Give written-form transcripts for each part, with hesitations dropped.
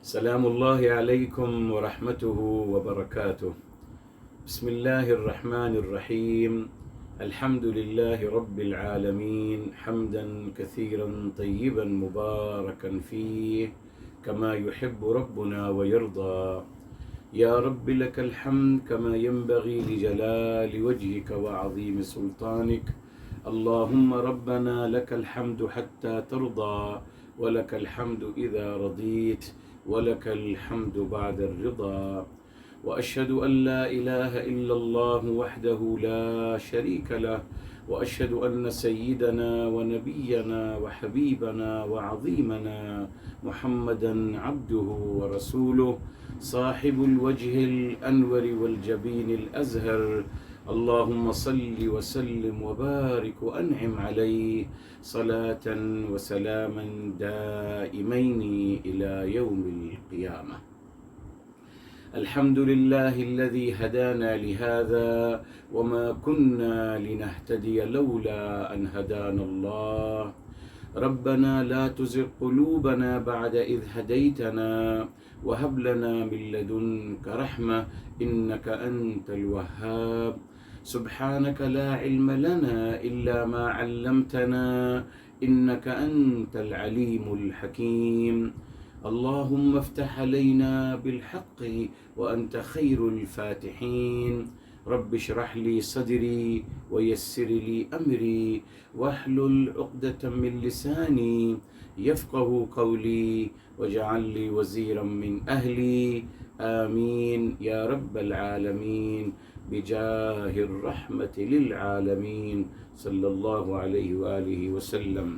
سلام الله عليكم ورحمته وبركاته. بسم الله الرحمن الرحيم. الحمد لله رب العالمين حمدا كثيرا طيبا مباركا فيه كما يحب ربنا ويرضى. يا رب لك الحمد كما ينبغي لجلال وجهك وعظيم سلطانك. اللهم ربنا لك الحمد حتى ترضى، ولك الحمد إذا رضيت، ولك الحمد بعد الرضا. وأشهد أن لا إله إلا الله وحده لا شريك له، وأشهد أن سيدنا ونبينا وحبيبنا وعظيمنا محمدا عبده ورسوله، صاحب الوجه الأنور والجبين الأزهر. اللهم صل وسلم وبارك وأنعم عليه صلاة وسلاما دائمين إلى يوم القيامة. الحمد لله الذي هدانا لهذا وما كنا لنهتدي لولا أن هدانا الله. ربنا لا تزغ قلوبنا بعد إذ هديتنا وهب لنا من لدنك رحمة إنك أنت الوهاب. سبحانك لا علم لنا إلا ما علمتنا إنك أنت العليم الحكيم. اللهم افتح علينا بالحق وأنت خير الفاتحين. رب اشرح لي صدري ويسر لي أمري واحلل عقدة من لساني يفقه قولي واجعل لي وزيرا من أهلي. آمين يا رب العالمين بجاه الرحمة للعالمين صلى الله عليه وآله وسلم.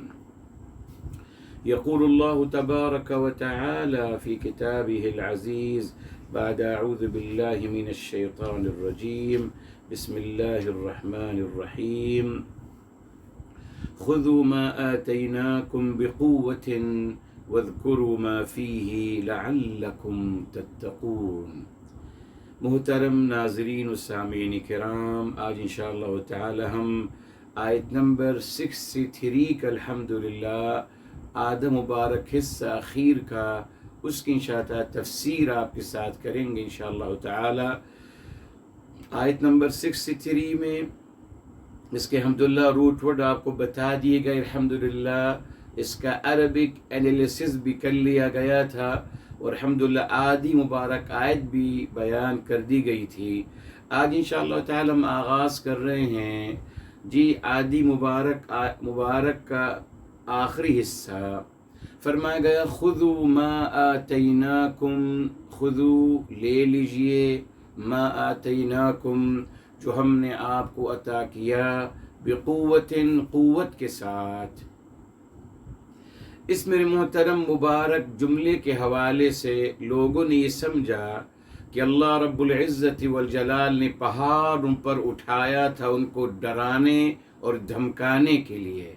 يقول الله تبارك وتعالى في كتابه العزيز بعد أعوذ بالله من الشيطان الرجيم بسم الله الرحمن الرحيم. خذوا ما آتيناكم بقوة واذكروا ما فيه لعلكم تتقون. محترم ناظرین و سامعین کرام، آج انشاءاللہ تعالی ہم آیت نمبر 63 کا الحمدللہ آدم مبارک حصہ اخیر کا اس کی انشاءاللہ تفسیر آپ کے ساتھ کریں گے انشاءاللہ تعالی. آیت نمبر 63 میں اس کے الحمدللہ روٹ ورڈ آپ کو بتا دیے گئے، الحمدللہ اس کا عربک انالیسس بھی کر لیا گیا تھا، اور الحمدللہ آدھی مبارک آیت بھی بیان کر دی گئی تھی. آج انشاءاللہ تعالی ہم آغاز کر رہے ہیں جی آدھی مبارک کا آخری حصہ. فرمایا گیا خذوا ما آتیناکم، خذوا لے لیجئے، ما آتیناکم جو ہم نے آپ کو عطا کیا، بقوت قوت کے ساتھ. اس میرے محترم مبارک جملے کے حوالے سے لوگوں نے یہ سمجھا کہ اللہ رب العزت والجلال نے پہاڑ ان پر اٹھایا تھا ان کو ڈرانے اور دھمکانے کے لیے.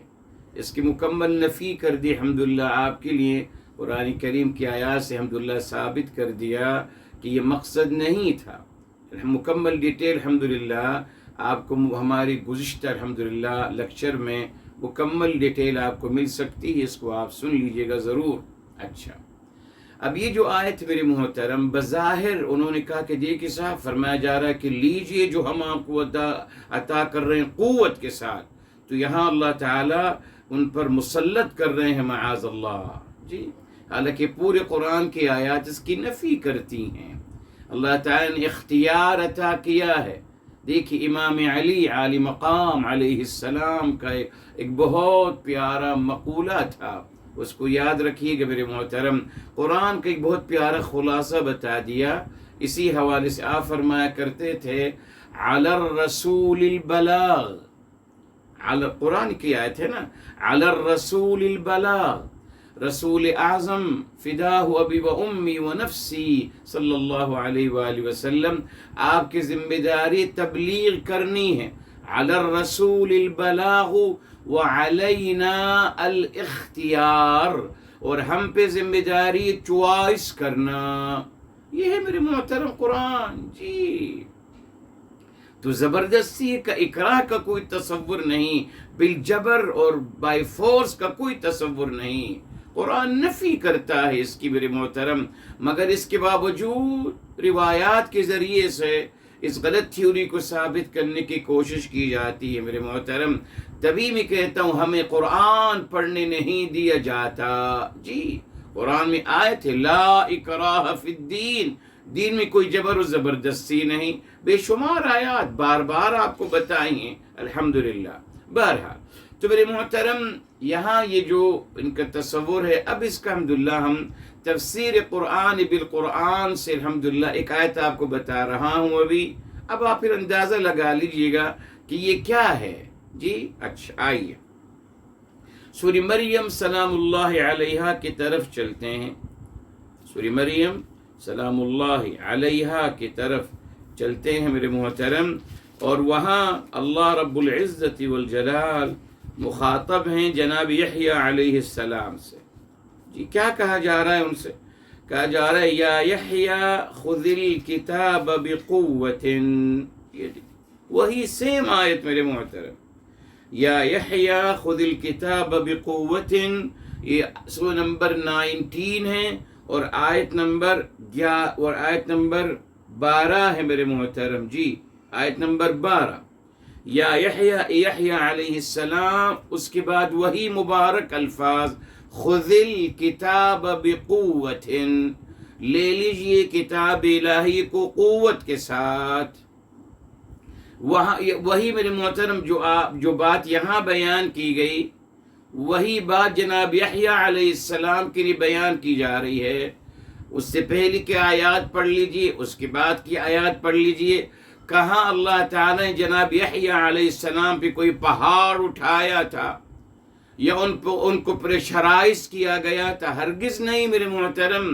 اس کی مکمل نفی کر دی الحمدللہ آپ کے لیے. قرآن کریم کی آیات سے الحمدللہ ثابت کر دیا کہ یہ مقصد نہیں تھا. مکمل ڈیٹیل الحمدللہ آپ کو ہماری گزشتہ الحمدللہ لیکچر میں مکمل ڈیٹیل آپ کو مل سکتی ہے، اس کو آپ سن لیجئے گا ضرور. اچھا، اب یہ جو آیت میرے محترم بظاہر انہوں نے کہا کہ دیکھیے صاحب فرمایا جا رہا ہے کہ لیجئے جو ہم آپ کو عطا کر رہے ہیں قوت کے ساتھ، تو یہاں اللہ تعالیٰ ان پر مسلط کر رہے ہیں معاذ اللہ جی. حالانکہ پورے قرآن کی آیات اس کی نفی کرتی ہیں. اللہ تعالیٰ نے اختیار عطا کیا ہے. دیکھیے امام علی عالی مقام علیہ السلام کا ایک بہت پیارا مقولہ تھا، اس کو یاد رکھیے گا میرے محترم. قرآن کا ایک بہت پیارا خلاصہ بتا دیا. اسی حوالے سے آپ فرمایا کرتے تھے علی الرسول البلاغ. قرآن کی آیت ہے نا، علی الرسول البلاغ، رسول اعظم فداہ ابی و امی و نفسی صلی اللہ علیہ وآلہ وسلم، آپ کی ذمہ داری تبلیغ کرنی ہے. علی الرسول البلاغ وعلینا الاختیار، اور ہم پہ ذمہ داری چوائس کرنا. یہ ہے میرے محترم قرآن جی. تو زبردستی کا اکراہ کا کوئی تصور نہیں، بالجبر اور بائی فورس کا کوئی تصور نہیں. قرآن نفی کرتا ہے اس کی میرے محترم، مگر اس کے باوجود روایات کے ذریعے سے اس غلط تھیوری کو ثابت کرنے کی کوشش کی جاتی ہے میرے محترم۔ تبھی میں کہتا ہوں ہمیں قرآن پڑھنے نہیں دیا جاتا۔ جی قرآن میں آیت ہے لا اکراہ فی الدین، دین میں کوئی جبر و زبردستی نہیں، بے شمار آیات بار بار آپ کو بتائی ہیں الحمدللہ۔ بہرحال تو میرے محترم یہاں یہ جو ان کا تصور ہے، اب اس کا الحمدللہ ہم تفسیر قرآن بالقرآن سے الحمدللہ ایک آیت آپ کو بتا رہا ہوں ابھی، اب آپ پھر اندازہ لگا لیجئے گا کہ یہ کیا ہے۔ جی اچھا آئیے سورہ مریم سلام اللہ علیہا کی طرف چلتے ہیں۔ سورہ مریم سلام اللہ علیہا کی طرف چلتے ہیں میرے محترم، اور وہاں اللہ رب العزت والجلال مخاطب ہیں جناب یحییٰ علیہ السلام سے۔ جی کیا کہا جا رہا ہے ان سے؟ کہا جا رہا ہے یا یحییٰ خذ الکتاب بقوت، وہی سیم آیت میرے محترم، یا یحییٰ خذ الکتاب بقوت، یہ سورہ نمبر 19 ہے اور آیت نمبر 12 ہے میرے محترم۔ جی آیت نمبر 12، یا یحییٰ علیہ السلام، اس کے بعد وہی مبارک الفاظ خذ الکتاب بقوت، لے لیجئے کتاب الہی کو قوت کے ساتھ۔ وہی میرے محترم جو بات یہاں بیان کی گئی، وہی بات جناب یحییٰ علیہ السلام کے لیے بیان کی جا رہی ہے۔ اس سے پہلے کی آیات پڑھ لیجئے، اس کے بعد کی آیات پڑھ لیجئے، کہاں اللہ تعالیٰ نے جناب یحییٰ علیہ السلام پہ کوئی پہاڑ اٹھایا تھا یا ان کو پریشرائز کیا گیا تھا؟ ہرگز نہیں میرے محترم۔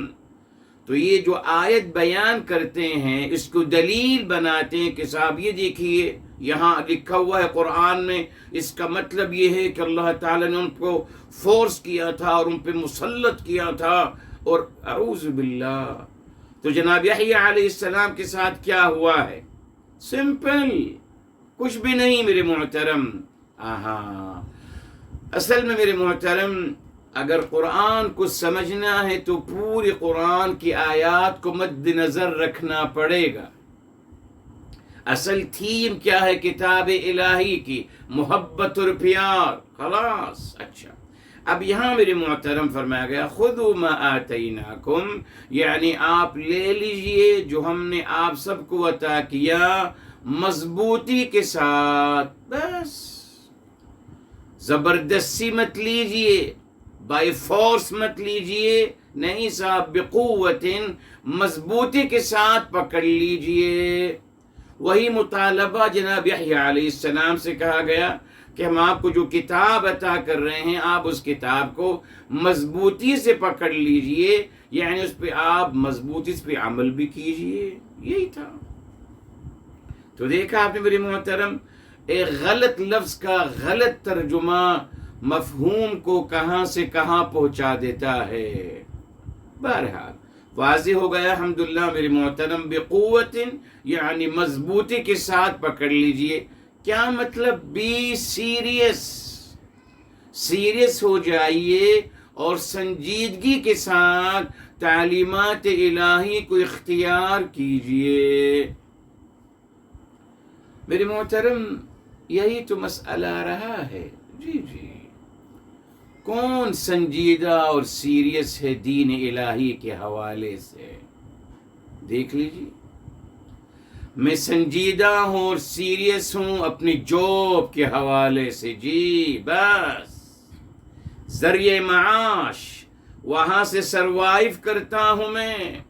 تو یہ جو آیت بیان کرتے ہیں اس کو دلیل بناتے ہیں کہ صاحب یہ دیکھیے یہاں لکھا ہوا ہے قرآن میں، اس کا مطلب یہ ہے کہ اللہ تعالیٰ نے ان کو فورس کیا تھا اور ان پہ مسلط کیا تھا، اور اعوذ باللہ۔ تو جناب یحییٰ علیہ السلام کے ساتھ کیا ہوا ہے؟ سمپل، کچھ بھی نہیں میرے محترم۔ اصل میں میرے محترم اگر قرآن کو سمجھنا ہے تو پوری قرآن کی آیات کو مد نظر رکھنا پڑے گا۔ اصل تھیم کیا ہے کتاب الہی کی؟ محبت اور پیار، خلاص۔ اچھا اب یہاں میرے محترم فرمایا گیا خذوا ما آتیناکم، یعنی آپ لے لیجئے جو ہم نے آپ سب کو عطا کیا مضبوطی کے ساتھ، بس زبردستی مت لیجئے، بائی فورس مت لیجئے، نہیں صاحب بقوت، مضبوطی کے ساتھ پکڑ لیجئے۔ وہی مطالبہ جناب یحییٰ علیہ السلام سے کہا گیا کہ ہم آپ کو جو کتاب عطا کر رہے ہیں آپ اس کتاب کو مضبوطی سے پکڑ لیجئے، یعنی اس پہ آپ مضبوطی سے عمل بھی کیجئے، یہی تھا۔ تو دیکھا آپ نے میرے محترم ایک غلط لفظ کا غلط ترجمہ مفہوم کو کہاں سے کہاں پہنچا دیتا ہے۔ بہرحال واضح ہو گیا الحمدللہ میرے محترم، بقوت یعنی مضبوطی کے ساتھ پکڑ لیجئے۔ کیا مطلب؟ بی سیریس، سیریس ہو جائیے اور سنجیدگی کے ساتھ تعلیمات الہی کو اختیار کیجئے۔ میرے محترم یہی تو مسئلہ رہا ہے۔ جی کون سنجیدہ اور سیریس ہے دین الہی کے حوالے سے؟ دیکھ لیجیے، میں سنجیدہ ہوں اور سیریس ہوں اپنی جاب کے حوالے سے۔ جی بس ذریعہ معاش، وہاں سے سروائیو کرتا ہوں میں،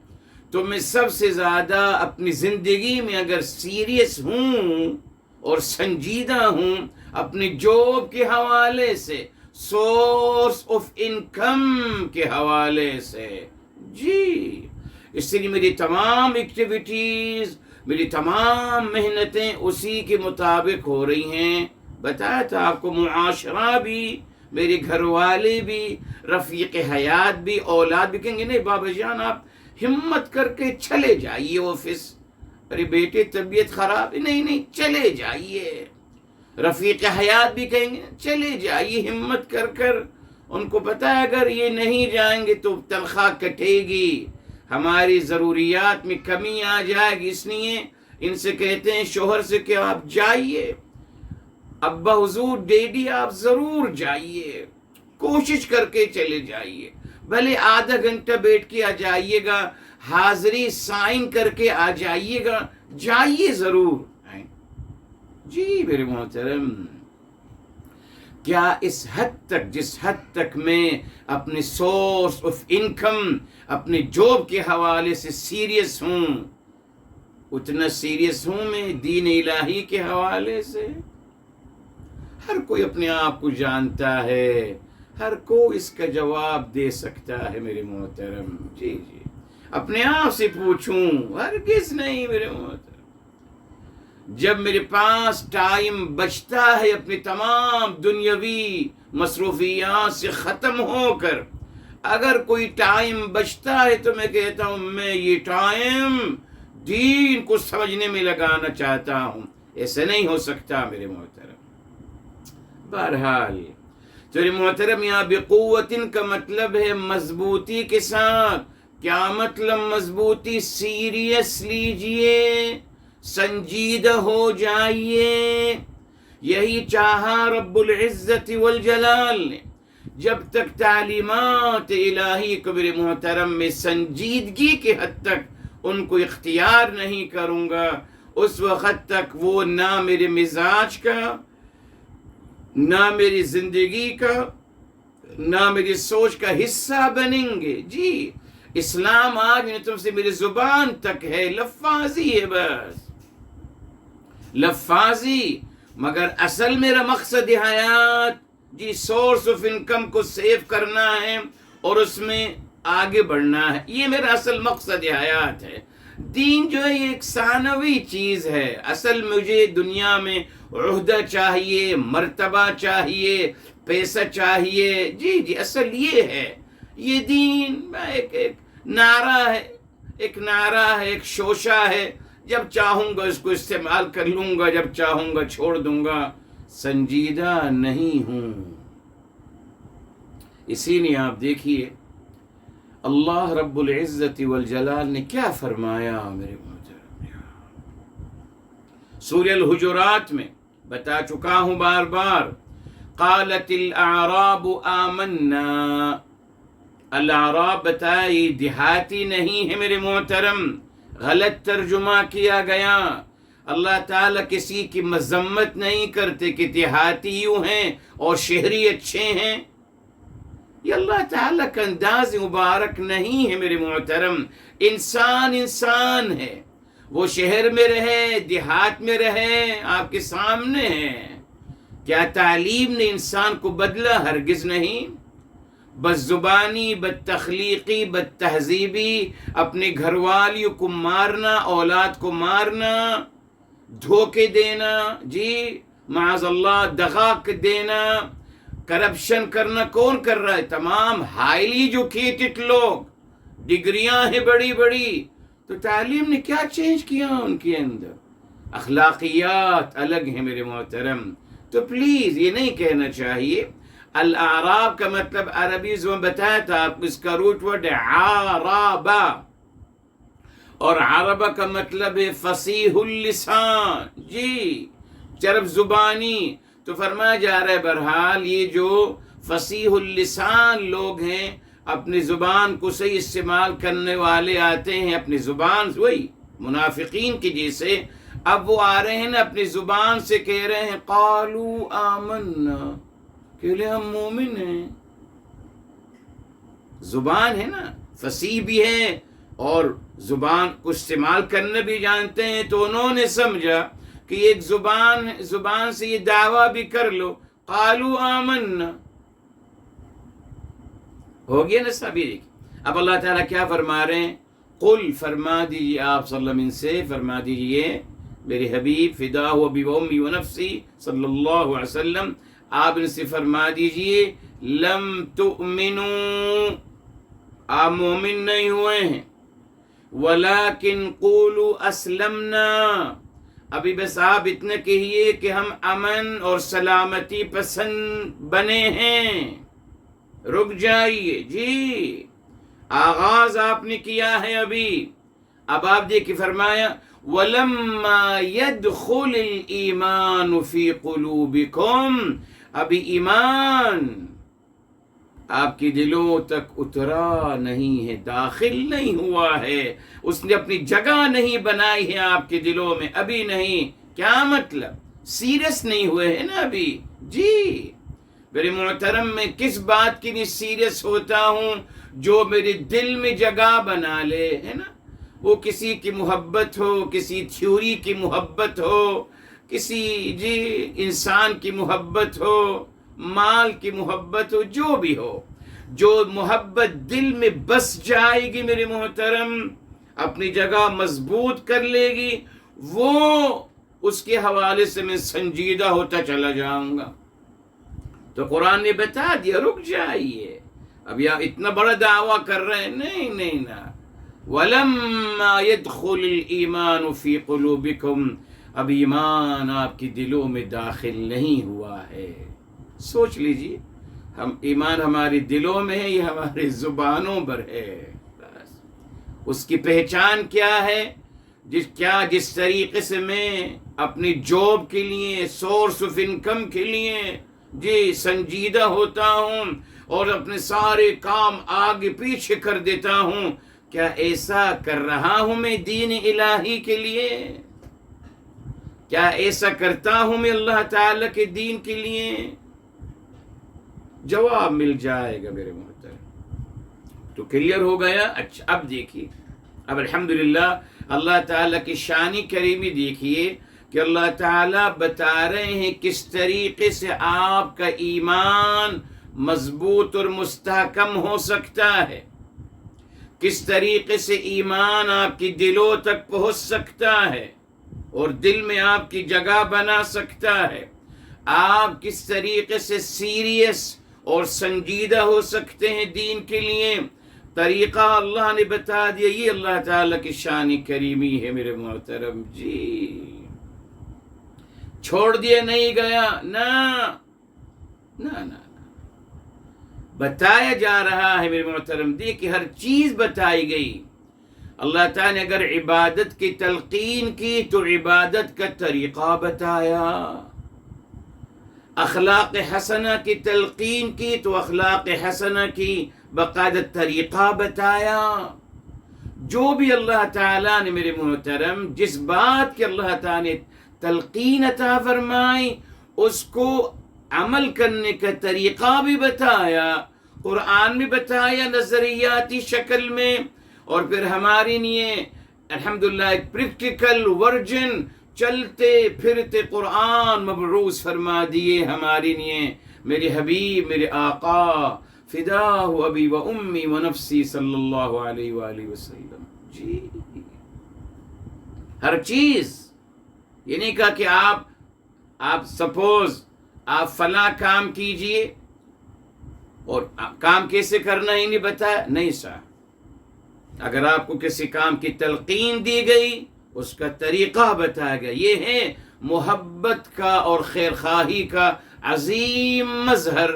تو میں سب سے زیادہ اپنی زندگی میں اگر سیریس ہوں اور سنجیدہ ہوں اپنی جاب کے حوالے سے، سورس آف انکم کے حوالے سے۔ جی اس لیے میری تمام ایکٹیویٹیز، میری تمام محنتیں اسی کے مطابق ہو رہی ہیں۔ بتایا تھا آپ کو، معاشرہ بھی، میرے گھر والے بھی، رفیق حیات بھی، اولاد بھی کہیں گے نہیں بابا جان آپ ہمت کر کے چلے جائیے آفس، ارے بیٹے طبیعت خراب ہے، نہیں چلے جائیے۔ رفیق حیات بھی کہیں گے چلے جائیے ہمت کر کر، ان کو پتہ ہے اگر یہ نہیں جائیں گے تو تنخواہ کٹے گی، ہماری ضروریات میں کمی آ جائے گی، اس لیے ان سے کہتے ہیں شوہر سے کہ آپ جائیے، ابا حضور ڈیڈی آپ ضرور جائیے، کوشش کر کے چلے جائیے، بھلے آدھا گھنٹہ بیٹھ کے آ جائیے گا، حاضری سائن کر کے آ جائیے گا، جائیے ضرور۔ جی میرے محترم، کیا اس حد تک، جس حد تک میں اپنے سورس آف انکم، اپنے جاب کے حوالے سے سیریس ہوں، اتنا سیریس ہوں میں دین الہی کے حوالے سے؟ ہر کوئی اپنے آپ کو جانتا ہے، ہر کوئی اس کا جواب دے سکتا ہے میرے محترم۔ جی اپنے آپ سے پوچھوں، ہرگز نہیں میرے محترم۔ جب میرے پاس ٹائم بچتا ہے اپنی تمام دنیاوی مصروفیات سے ختم ہو کر، اگر کوئی ٹائم بچتا ہے تو میں کہتا ہوں میں یہ ٹائم دین کو سمجھنے میں لگانا چاہتا ہوں۔ ایسے نہیں ہو سکتا میرے محترم۔ بہرحال تو میرے محترم، یہاں بقوتن کا مطلب ہے مضبوطی کے ساتھ۔ کیا مطلب مضبوطی؟ سیریس لیجئے، سنجیدہ ہو جائیے۔ یہی چاہا رب العزت والجلال نے۔ جب تک تعلیمات الہی کو میرے محترم میں سنجیدگی کے حد تک ان کو اختیار نہیں کروں گا، اس وقت تک وہ نہ میرے مزاج کا، نہ میری زندگی کا، نہ میری سوچ کا حصہ بنیں گے۔ جی اسلام آج میں تم سے میری زبان تک ہے، لفاظی ہے، بس لفاظی، مگر اصل میرا مقصد حیات جی سورس آف انکم کو سیو کرنا ہے اور اس میں آگے بڑھنا ہے، یہ میرا اصل مقصد حیات ہے۔ دین جو ہے یہ ایک ثانوی چیز ہے، اصل مجھے دنیا میں عہدہ چاہیے، مرتبہ چاہیے، پیسہ چاہیے۔ جی اصل یہ ہے، یہ دین ایک نعرہ ہے، ایک نعرہ ہے، ایک شوشہ ہے، جب چاہوں گا اس کو استعمال کر لوں گا، جب چاہوں گا چھوڑ دوں گا، سنجیدہ نہیں ہوں۔ اسی لیے آپ دیکھیے اللہ رب العزت والجلال نے کیا فرمایا میرے محترم، سورہ الحجرات میں بتا چکا ہوں بار بار، قالت الاعراب آمنا، الاعراب بتایا یہ دیہاتی نہیں ہے میرے محترم، غلط ترجمہ کیا گیا۔ اللہ تعالیٰ کسی کی مذمت نہیں کرتے کہ دیہاتی یوں ہیں اور شہری اچھے ہیں، یہ اللہ تعالیٰ کا انداز مبارک نہیں ہے میرے محترم۔ انسان انسان ہے، وہ شہر میں رہے، دیہات میں رہے، آپ کے سامنے ہے۔ کیا تعلیم نے انسان کو بدلا؟ ہرگز نہیں۔ بد زبانی، بد تخلیقی، بد تہذیبی، اپنے گھر والیوں کو مارنا، اولاد کو مارنا، دھوکے دینا، جی معاذ اللہ دغا دینا، کرپشن کرنا، کون کر رہا ہے؟ تمام ہائیلی ایجوکیٹڈ لوگ، ڈگریاں ہیں بڑی بڑی۔ تو تعلیم نے کیا چینج کیا ان کے اندر؟ اخلاقیات الگ ہیں میرے محترم۔ تو پلیز یہ نہیں کہنا چاہیے۔ الاعراب کا مطلب عربی زبان بتایا تھا آپ کو، اس کا روٹ ورڈ ہے عرابہ، اور عربہ کا مطلب ہے فصیح اللسان، جی چرب زبانی۔ تو فرمایا جا رہا ہے بہرحال یہ جو فصیح اللسان لوگ ہیں، اپنی زبان کو صحیح استعمال کرنے والے آتے ہیں، اپنی زبان وہی منافقین کی جیسے اب وہ آ رہے ہیں نا، اپنی زبان سے کہہ رہے ہیں قالوا آمنا، کہ لئے ہم مومن ہیں۔ زبان ہے نا، فصیح بھی ہے اور زبان کو استعمال کرنا بھی جانتے ہیں، تو انہوں نے سمجھا کہ ایک زبان سے یہ دعویٰ بھی کر لو، قالوا آمنا، ہو گیا نا سبھی۔ اب اللہ تعالیٰ کیا فرما رہے ہیں؟ قل، فرما دیجیے آپ صلی اللہ علیہ وسلم سے، فرما دیجیے میرے حبیب فدا ہو ابی و امی و نفسی صلی اللہ علیہ وسلم، آپ ان سے فرما دیجئے لم تؤمنوا، آپ مومن نہیں ہوئے ہیں، ولیکن قولوا اسلمنا، ابھی بس آپ اتنا کہیے کہ ہم امن اور سلامتی پسند بنے ہیں۔ رک جائیے جی، آغاز آپ نے کیا ہے ابھی. اب آپ دیکھیں فرمایا وَلَمَّا يَدْخُلِ الْإِيمَانُ فِي قُلُوبِكُمْ، ابھی ایمان آپ کے دلوں تک اترا نہیں ہے، داخل نہیں ہوا ہے، اس نے اپنی جگہ نہیں بنائی ہے آپ کے دلوں میں، ابھی نہیں. کیا مطلب؟ سیریس نہیں ہوئے ہیں نا ابھی. جی میرے محترم، میں کس بات کی بھی سیریس ہوتا ہوں؟ جو میرے دل میں جگہ بنا لے، ہے نا. وہ کسی کی محبت ہو، کسی تھیوری کی محبت ہو، کسی جی انسان کی محبت ہو، مال کی محبت ہو، جو بھی ہو، جو محبت دل میں بس جائے گی میرے محترم، اپنی جگہ مضبوط کر لے گی، وہ اس کے حوالے سے میں سنجیدہ ہوتا چلا جاؤں گا. تو قرآن نے بتا دیا رک جائیے. اب یا اتنا بڑا دعویٰ کر رہے ہیں، نہیں نہیں نا. وَلَمَّا يَدْخُلِ الْإِيمَانُ فِي قُلُوبِكُمْ، اب ایمان آپ کی دلوں میں داخل نہیں ہوا ہے. سوچ لیجیے، ہم ایمان ہمارے دلوں میں ہے یا ہمارے زبانوں پر ہے؟ بس اس کی پہچان کیا ہے؟ جس طریقے سے میں اپنی جاب کے لیے، سورس آف انکم کے لیے جی سنجیدہ ہوتا ہوں اور اپنے سارے کام آگے پیچھے کر دیتا ہوں، کیا ایسا کر رہا ہوں میں دین الہی کے لیے؟ کیا ایسا کرتا ہوں میں اللہ تعالی کے دین کے لیے؟ جواب مل جائے گا میرے محترم. تو کلیئر ہو گیا. اچھا اب دیکھیے، اب الحمدللہ اللہ تعالیٰ کی شان کریمی دیکھیے کہ اللہ تعالیٰ بتا رہے ہیں کس طریقے سے آپ کا ایمان مضبوط اور مستحکم ہو سکتا ہے، کس طریقے سے ایمان آپ کی دلوں تک پہنچ سکتا ہے اور دل میں آپ کی جگہ بنا سکتا ہے. آپ کس طریقے سے سیریس اور سنجیدہ ہو سکتے ہیں دین کے لیے، طریقہ اللہ نے بتا دیا. یہ اللہ تعالیٰ کی شان کریمی ہے میرے محترم. جی چھوڑ دیا نہیں گیا، نہ نہ نہ، بتایا جا رہا ہے میرے محترم. دیکھیں ہر چیز بتائی گئی. اللہ تعالیٰ نے اگر عبادت کی تلقین کی تو عبادت کا طریقہ بتایا، اخلاق حسنہ کی تلقین کی تو اخلاق حسنہ کی باقاعدہ طریقہ بتایا. جو بھی اللہ تعالیٰ نے میرے محترم جس بات کے اللہ تعالیٰ نے تلقین عطا فرمائی، اس کو عمل کرنے کا طریقہ بھی بتایا، قرآن میں بتایا نظریاتی شکل میں، اور پھر ہمارے لیے الحمدللہ ایک پریکٹیکل ورژن چلتے پھرتے قرآن مبعوث فرما دیے ہمارے لیے. میرے حبیب، میرے آقا، فداہ ابی و امی و نفسی صلی اللہ علیہ وآلہ وسلم. جی ہر چیز، یہ نہیں کہا کہ آپ سپوز آپ فلاں کام کیجئے اور کام کیسے کرنا ہی نہیں بتایا. نہیں صاحب، اگر آپ کو کسی کام کی تلقین دی گئی، اس کا طریقہ بتایا گیا. یہ ہے محبت کا اور خیر خواہی کا عظیم مظہر.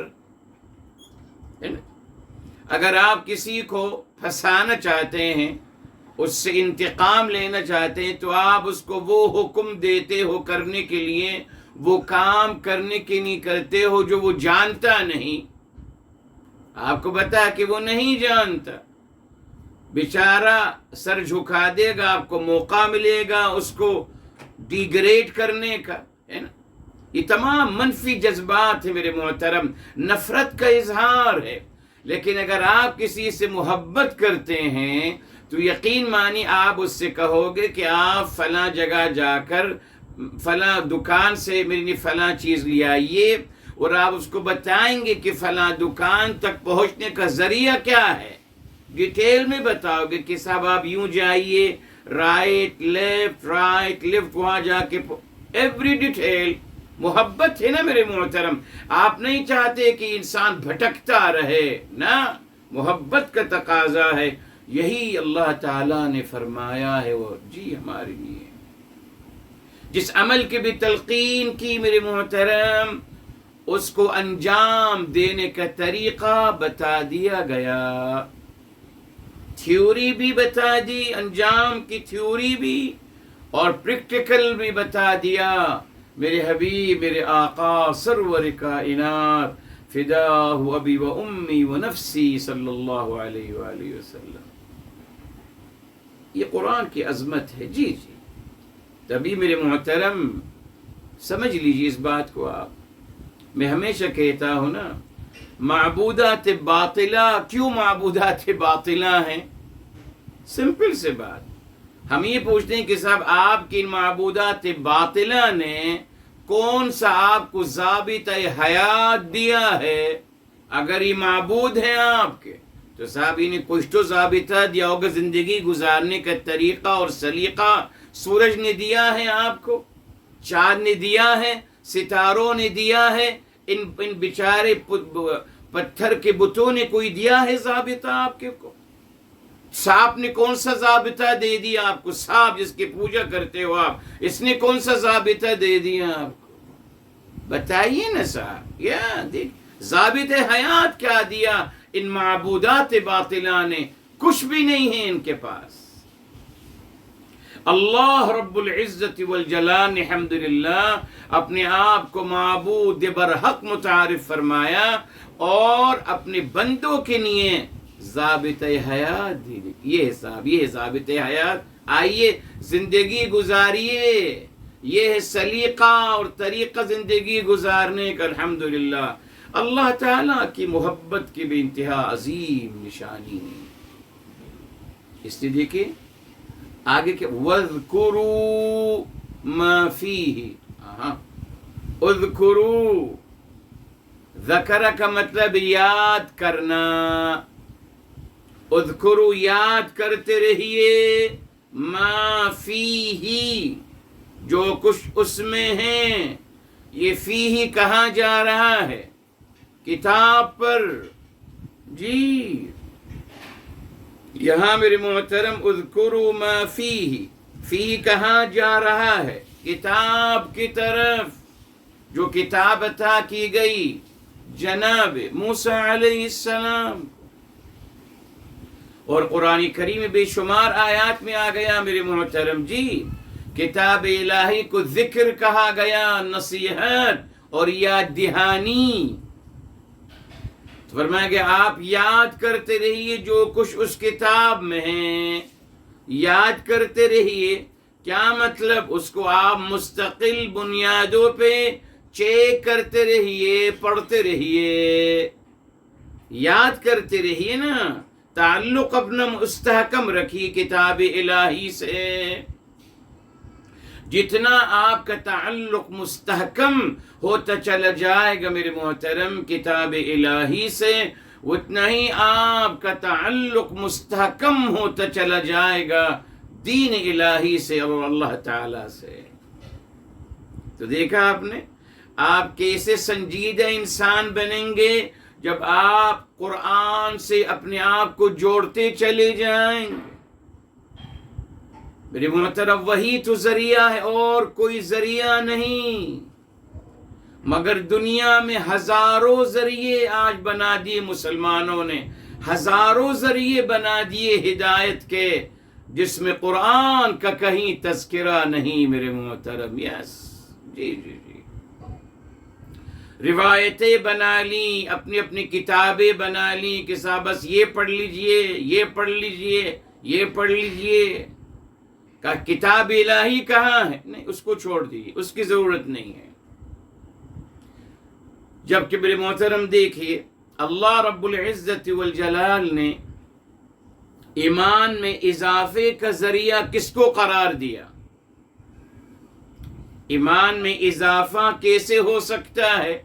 اگر آپ کسی کو پھنسانا چاہتے ہیں، اس سے انتقام لینا چاہتے ہیں، تو آپ اس کو وہ حکم دیتے ہو کرنے کے لیے، وہ کام کرنے کے لیے کرتے ہو جو وہ جانتا نہیں. آپ کو بتا کہ وہ نہیں جانتا، بیچارہ سر جھکا دے گا، آپ کو موقع ملے گا اس کو ڈیگریڈ کرنے کا، ہے نا. یہ تمام منفی جذبات ہیں میرے محترم، نفرت کا اظہار ہے. لیکن اگر آپ کسی سے محبت کرتے ہیں تو یقین مانی آپ اس سے کہو گے کہ آپ فلاں جگہ جا کر فلاں دکان سے میرے لیے فلاں چیز لے آئیے، اور آپ اس کو بتائیں گے کہ فلاں دکان تک پہنچنے کا ذریعہ کیا ہے، ڈیٹیل میں بتاؤ گے کہ صاحب آپ یوں جائیے، رائٹ لیفٹ وہاں جا کے ایوری ڈیٹیل. محبت ہے نا میرے محترم. آپ نہیں چاہتے کہ انسان بھٹکتا رہے، نا، محبت کا تقاضا ہے. یہی اللہ تعالیٰ نے فرمایا ہے وہ جی ہمارے لیے. جس عمل کی بھی تلقین کی میرے محترم، اس کو انجام دینے کا طریقہ بتا دیا گیا، تھیوری بھی بتا دی، انجام کی تھیوری بھی، اور پریکٹیکل بھی بتا دیا۔ میرے حبیب، میرے آقا سرور کائنات فداہ ابی و امی و نفسی صلی اللہ علیہ وآلہ وسلم۔ یہ قرآن کی عظمت ہے۔ جی جی، تبھی میرے محترم سمجھ لیجیے اس بات کو آپ۔ میں ہمیشہ کہتا ہوں نا، معبودات باطلہ کیوں معبودات باطلہ ہیں؟ سمپل سے بات، ہم یہ پوچھتے ہیں کہ صاحب آپ کی معبودات باطلہ نے کون سا آپ کو ضابطہ حیات دیا ہے؟ اگر یہ معبود ہیں آپ کے تو صاحب انہیں کچھ تو ضابطہ دیا ہوگا، زندگی گزارنے کا طریقہ اور سلیقہ۔ سورج نے دیا ہے آپ کو، چاند نے دیا ہے، ستاروں نے دیا ہے، ان بیچارے پتھر کے بتوں نے کوئی دیا ہے ضابطہ آپ کے کو؟ سانپ نے کون سا ضابطہ دے دیا آپ کو؟ سانپ جس کی پوجا کرتے ہو آپ، اس نے کون سا ضابطہ دے دیا آپ کو؟ بتائیے نا صاحب۔ ضابط حیات کیا دیا ان معبودات باطلہ نے؟ کچھ بھی نہیں ہے ان کے پاس۔ اللہ رب العزت والجلال نے الحمدللہ اپنے آپ کو معبود برحق متعارف فرمایا اور اپنے بندوں کے لیے ضابط حیات دی۔ یہ ضابط حیات، آئیے زندگی گزاریے، یہ ہے سلیقہ اور طریقہ زندگی گزارنے کا۔ الحمدللہ اللہ تعالیٰ کی محبت کی بے انتہا عظیم نشانی ہے۔ اس لیے دیکھیں آگے کہ وَاذْكُرُوا مَا فِيهِ، اذکرو، ذکر کا مطلب یاد کرنا، اذکرو یاد کرتے رہیے، ما فیہ جو کچھ اس میں ہے۔ یہ فیہ کہاں جا رہا ہے؟ کتاب پر۔ جی یہاں میرے محترم اذکروا ما فیہ، فیہ کہاں جا رہا ہے؟ کتاب کی طرف، جو کتاب عطا کی گئی جناب موسیٰ علیہ السلام۔ اور قرآن کریم بے شمار آیات میں آ گیا میرے محترم جی، کتاب الہی کو ذکر کہا گیا، نصیحت اور یاد دہانی۔ فرمایا کہ آپ یاد کرتے رہیے جو کچھ اس کتاب میں ہے، یاد کرتے رہیے۔ کیا مطلب؟ اس کو آپ مستقل بنیادوں پہ چیک کرتے رہیے، پڑھتے رہیے، یاد کرتے رہیے نا۔ تعلق اپنا مستحکم رکھیے کتاب الہی سے۔ جتنا آپ کا تعلق مستحکم ہوتا چلا جائے گا میرے محترم کتاب الہی سے، اتنا ہی آپ کا تعلق مستحکم ہوتا چلا جائے گا دین الہی سے اور اللہ تعالی سے۔ تو دیکھا آپ نے، آپ کیسے سنجیدہ انسان بنیں گے جب آپ قرآن سے اپنے آپ کو جوڑتے چلے جائیں گے۔ میرے محترم وہی تو ذریعہ ہے، اور کوئی ذریعہ نہیں۔ مگر دنیا میں ہزاروں ذریعے آج بنا دیے مسلمانوں نے، ہزاروں ذریعے بنا دیے ہدایت کے، جس میں قرآن کا کہیں تذکرہ نہیں میرے محترم۔ یس جی جی جی، روایتیں بنا لی، اپنی اپنی کتابیں بنا لی کہ صاحب بس یہ پڑھ لیجئے، یہ پڑھ لیجئے، یہ پڑھ لیجئے۔ کہ کتاب الہی کہاں ہے؟ نہیں، اس کو چھوڑ دیجیے، اس کی ضرورت نہیں ہے۔ جبکہ میرے محترم دیکھیے، اللہ رب العزت والجلال نے ایمان میں اضافے کا ذریعہ کس کو قرار دیا؟ ایمان میں اضافہ کیسے ہو سکتا ہے؟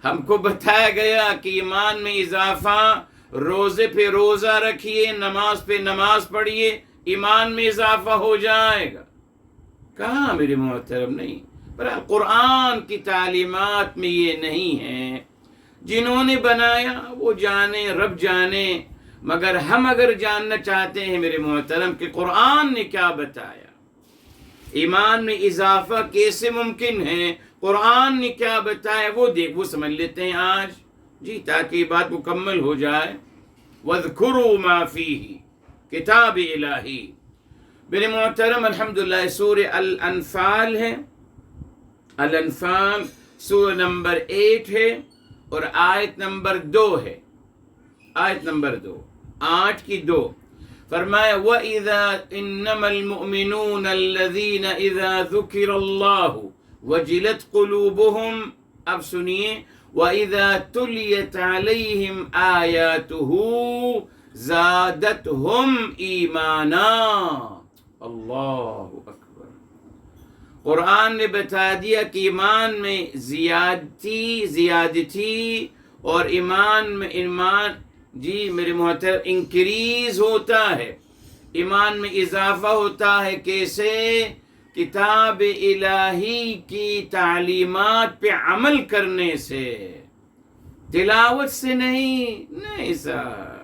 ہم کو بتایا گیا کہ ایمان میں اضافہ، روزے پہ روزہ رکھیے، نماز پہ نماز پڑھیے، ایمان میں اضافہ ہو جائے گا۔ کہاں میرے محترم؟ نہیں۔ پر قرآن کی تعلیمات میں یہ نہیں ہے۔ جنہوں نے بنایا وہ جانے، رب جانے، مگر ہم اگر جاننا چاہتے ہیں میرے محترم کہ قرآن نے کیا بتایا، ایمان میں اضافہ کیسے ممکن ہے، قرآن نے کیا بتایا وہ سمجھ لیتے ہیں آج، جی، تاکہ یہ بات مکمل ہو جائے۔ وَاذْكُرُوا مَا فِيهِ کتاب الہی۔ میرے محترم الحمدللہ سورہ الانفال ہے، الانفال سورہ نمبر 8 ہے اور آیت نمبر 2 ہے، آیت نمبر 2، 8 کی 2 فرمایا وَإِذَا إِنَّمَا الْمُؤْمِنُونَ الَّذِينَ إِذَا ذُكِرَ اللَّهُ وَجِلَتْ قُلُوبُهُمْ، اب سنیے، وَإِذَا تُلِيَتْ عَلَيْهِمْ آيَاتُهُ زَادَتْهُمْ إِيمَانًا۔ اللہ اکبر۔ قرآن نے بتا دیا کہ ایمان میں زیادتی اور ایمان جی میرے محترم انکریز ہوتا ہے، ایمان میں اضافہ ہوتا ہے، کیسے؟ کتاب الہی کی تعلیمات پہ عمل کرنے سے، تلاوت سے نہیں صاحب۔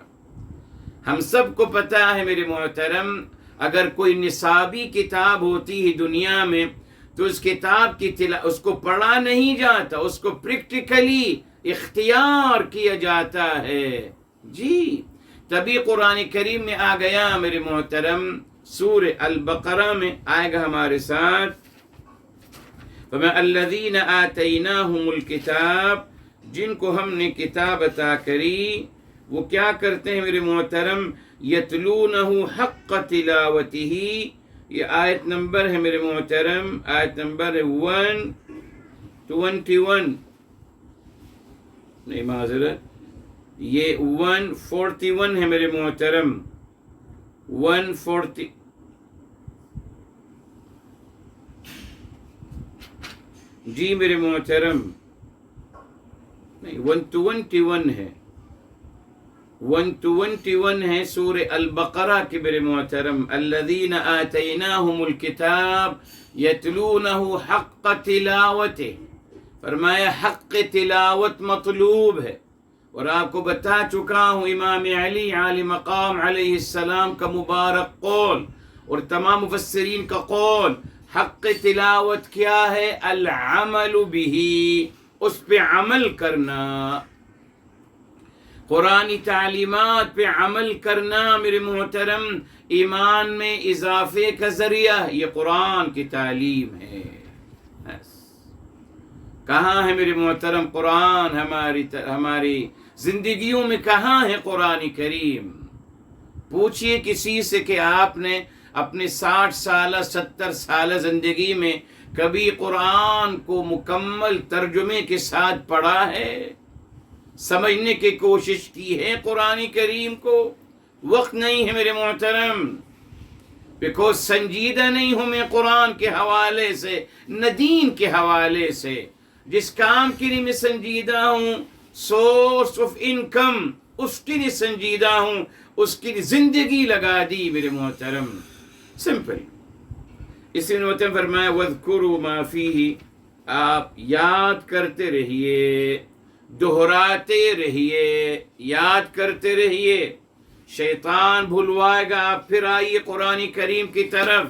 ہم سب کو پتہ ہے میرے محترم، اگر کوئی نصابی کتاب ہوتی ہے دنیا میں تو اس کتاب کی اس کو پڑھا نہیں جاتا، اس کو پریکٹیکلی اختیار کیا جاتا ہے، جی۔ تبھی قرآن کریم میں آ گیا میرے محترم، سورہ البقرہ میں آئے گا ہمارے ساتھ، فَمَا الَّذِينَ آتَيْنَاهُمُ الْكِتَابَ، جن کو ہم نے کتاب عطا کری، وہ کیا کرتے ہیں میرے محترم؟ یتلونہ حق تلاوتہ، یہ آیت نمبر ہے میرے محترم، آیت نمبر 121، نہیں معذرت، یہ 141 ہے میرے محترم، 140، جی میرے محترم، نہیں 121 ہے، 121 ہے سورہ البقرہ کے میرے محترم، الذین آتیناہم الکتاب یتلونہ حق تلاوتہ، فرمایا حق تلاوت مطلوب ہے، اور آپ کو بتا چکا ہوں امام علی عالی مقام علیہ السلام کا مبارک قول اور تمام مفسرین کا قول، حق تلاوت کیا ہے؟ العمل بہ، اس پہ عمل کرنا، قرآنی تعلیمات پہ عمل کرنا میرے محترم ایمان میں اضافے کا ذریعہ، یہ قرآن کی تعلیم ہے۔ کہاں ہے میرے محترم قرآن؟ ہماری زندگیوں میں کہاں ہے قرآن کریم؟ پوچھئے کسی سے کہ آپ نے اپنے 60 سالہ 70 سالہ زندگی میں کبھی قرآن کو مکمل ترجمے کے ساتھ پڑھا ہے، سمجھنے کی کوشش کی ہے قرآن کریم کو؟ وقت نہیں ہے میرے محترم، بیکوز سنجیدہ نہیں ہوں میں قرآن کے حوالے سے، نہ دین کے حوالے سے۔ جس کام کے لیے میں سنجیدہ ہوں، سورس آف انکم اس کے لیے سنجیدہ ہوں، اس کے لیے زندگی لگا دی میرے محترم، سمپل۔ اس لیے محترم فرمایا وَاذْكُرُوا مَا فِيهِ، آپ یاد کرتے رہیے، دہراتے رہیے، یاد کرتے رہیے، شیطان بھلوائے گا، آپ پھر آئیے قرآن کریم کی طرف،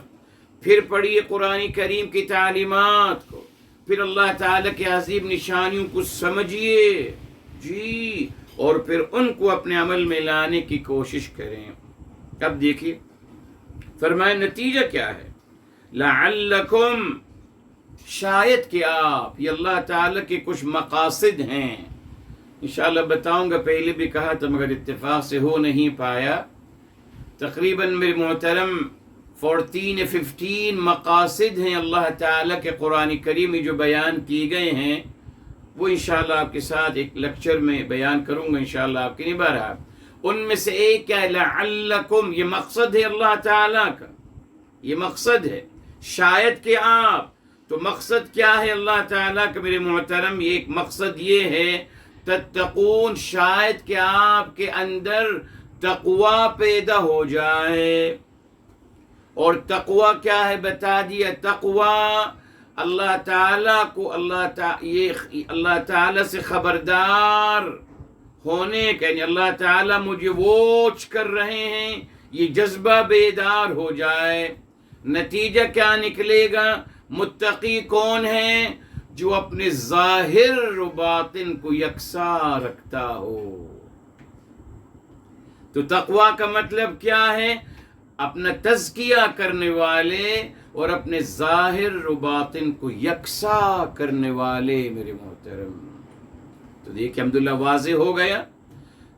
پھر پڑھیے قرآن کریم کی تعلیمات کو، پھر اللہ تعالیٰ کے عظیم نشانیوں کو سمجھیے، جی، اور پھر ان کو اپنے عمل میں لانے کی کوشش کریں۔ اب دیکھیے فرمایا نتیجہ کیا ہے؟ لعلکم، شاید کہ آپ، یہ اللہ تعالیٰ کے کچھ مقاصد ہیں، انشاءاللہ بتاؤں گا، پہلے بھی کہا تھا مگر اتفاق سے ہو نہیں پایا۔ تقریباً میرے محترم 15 مقاصد ہیں اللہ تعالیٰ کے قرآن کریم میں جو بیان کیے گئے ہیں، وہ انشاءاللہ آپ کے ساتھ ایک لیکچر میں بیان کروں گا انشاءاللہ آپ کے لیے۔ بہرحال ان میں سے ایک کیا ہے؟ لعلکم، یہ مقصد ہے اللہ تعالیٰ کا، یہ مقصد ہے، شاید کہ آپ، تو مقصد کیا ہے اللہ تعالیٰ کا میرے محترم؟ یہ ایک مقصد یہ ہے تتقون، شاید کہ آپ کے اندر تقوی پیدا ہو جائے، اور تقوی کیا ہے بتا دیا، تقوی اللہ تعالیٰ کو اللہ تعالیٰ سے خبردار ہونے کا، یعنی اللہ تعالیٰ مجھے واچ کر رہے ہیں، یہ جذبہ بیدار ہو جائے۔ نتیجہ کیا نکلے گا؟ متقی کون ہیں؟ جو اپنے ظاہر و باطن کو یکساں رکھتا ہو۔ تو تقویٰ کا مطلب کیا ہے؟ اپنا تزکیہ کرنے والے اور اپنے ظاہر و باطن کو یکساں کرنے والے میرے محترم۔ تو دیکھیں الحمدللہ واضح ہو گیا،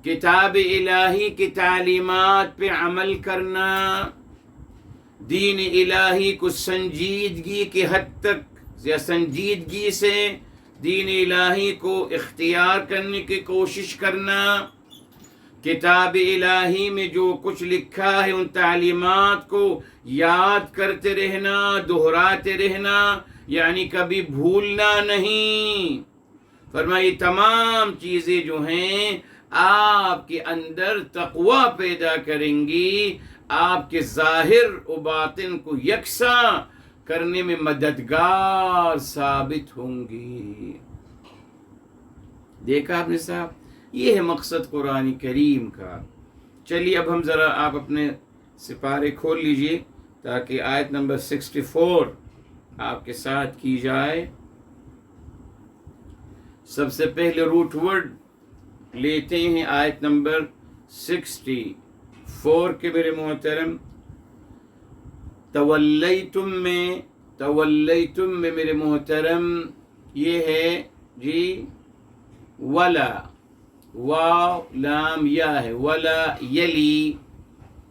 کتاب الہی کی تعلیمات پہ عمل کرنا، دین الہی کو سنجیدگی کی حد تک یا سنجیدگی سے دین الہی کو اختیار کرنے کی کوشش کرنا، کتاب الہی میں جو کچھ لکھا ہے ان تعلیمات کو یاد کرتے رہنا، دہراتے رہنا، یعنی کبھی بھولنا نہیں۔ فرمائی تمام چیزیں جو ہیں آپ کے اندر تقویٰ پیدا کریں گی، آپ کے ظاہر و باطن کو یکساں کرنے میں مددگار ثابت ہوں گی۔ دیکھا آپ نے صاحب، یہ ہے مقصد قرآن کریم کا۔ چلیے اب ہم ذرا آپ اپنے سپارے کھول لیجئے تاکہ آیت نمبر 64 آپ کے ساتھ کی جائے۔ سب سے پہلے روٹ ورڈ لیتے ہیں آیت نمبر 64 کے میرے محترم۔ تولیتم میں میرے محترم یہ ہے جی ولا، واو لام یا ہے، ولا یلی،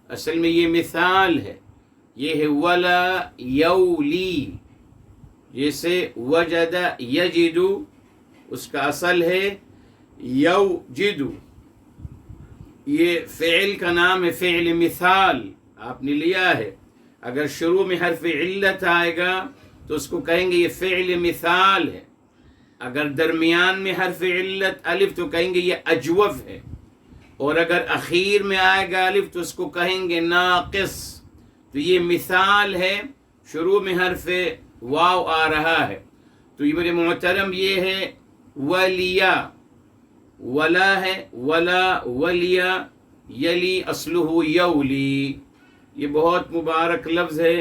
اصل میں یہ مثال ہے، یہ ہے ولا یولی، جیسے وجد یجد، اس کا اصل ہے یوجد، یہ فعل کا نام ہے، فعل مثال آپ نے لیا ہے۔ اگر شروع میں حرف علت آئے گا تو اس کو کہیں گے یہ فعل مثال ہے، اگر درمیان میں حرف علت الف تو کہیں گے یہ اجوف ہے، اور اگر اخیر میں آئے گا الف تو اس کو کہیں گے ناقص۔ تو یہ مثال ہے، شروع میں حرف واو آ رہا ہے، تو یہ میرے محترم یہ ہے ولیا، ولا ہے، ولا ولیا یلی اصلہ یولی، یہ بہت مبارک لفظ ہے،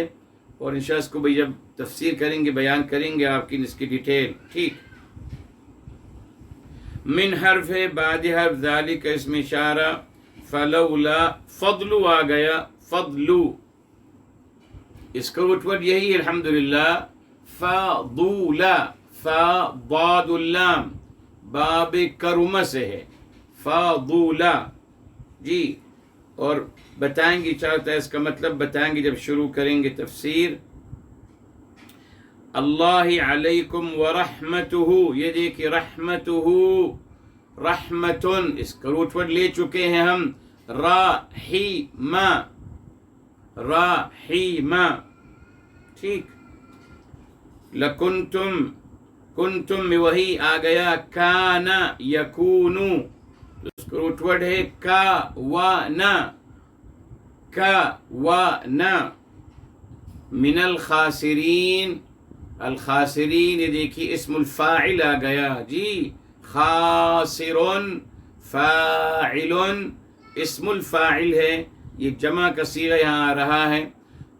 اور انشاءاللہ اس کو بھی جب تفسیر کریں گے بیان کریں گے آپ کی اس کی ڈیٹیل، ٹھیک۔ من حرف ہے، بعد حرف ذالک اس میں اشارہ، فلولا فضلو آ گیا، فضلو، اس کا روٹ ورڈ یہی ہے الحمدللہ، فضولا، فا ضاد اللام، باب کرم سے ہے، فضولا جی، اور بتائیں گے چاہتا ہے اس کا مطلب بتائیں گے جب شروع کریں گے تفسیر۔ اللہ علیکم ورحمتہ، یہ دیکھیں رحمتہ، رحمتن، اس کا روٹ ورڈ لے چکے ہیں ہم، راحیمہ، راحیمہ، ٹھیک۔ لکنتم، کنتم میں وہی آ گیا، کانا یکونو، اس کا روٹ ورڈ ہے کاوانا، کاوانا، من الخاسرین، الخاسرین یہ دیکھیے اسم الفاعل آ گیا جی، خاسرن، فاعلن، اسم الفاعل ہے، یہ جمع کا صیغہ یہاں آ رہا ہے،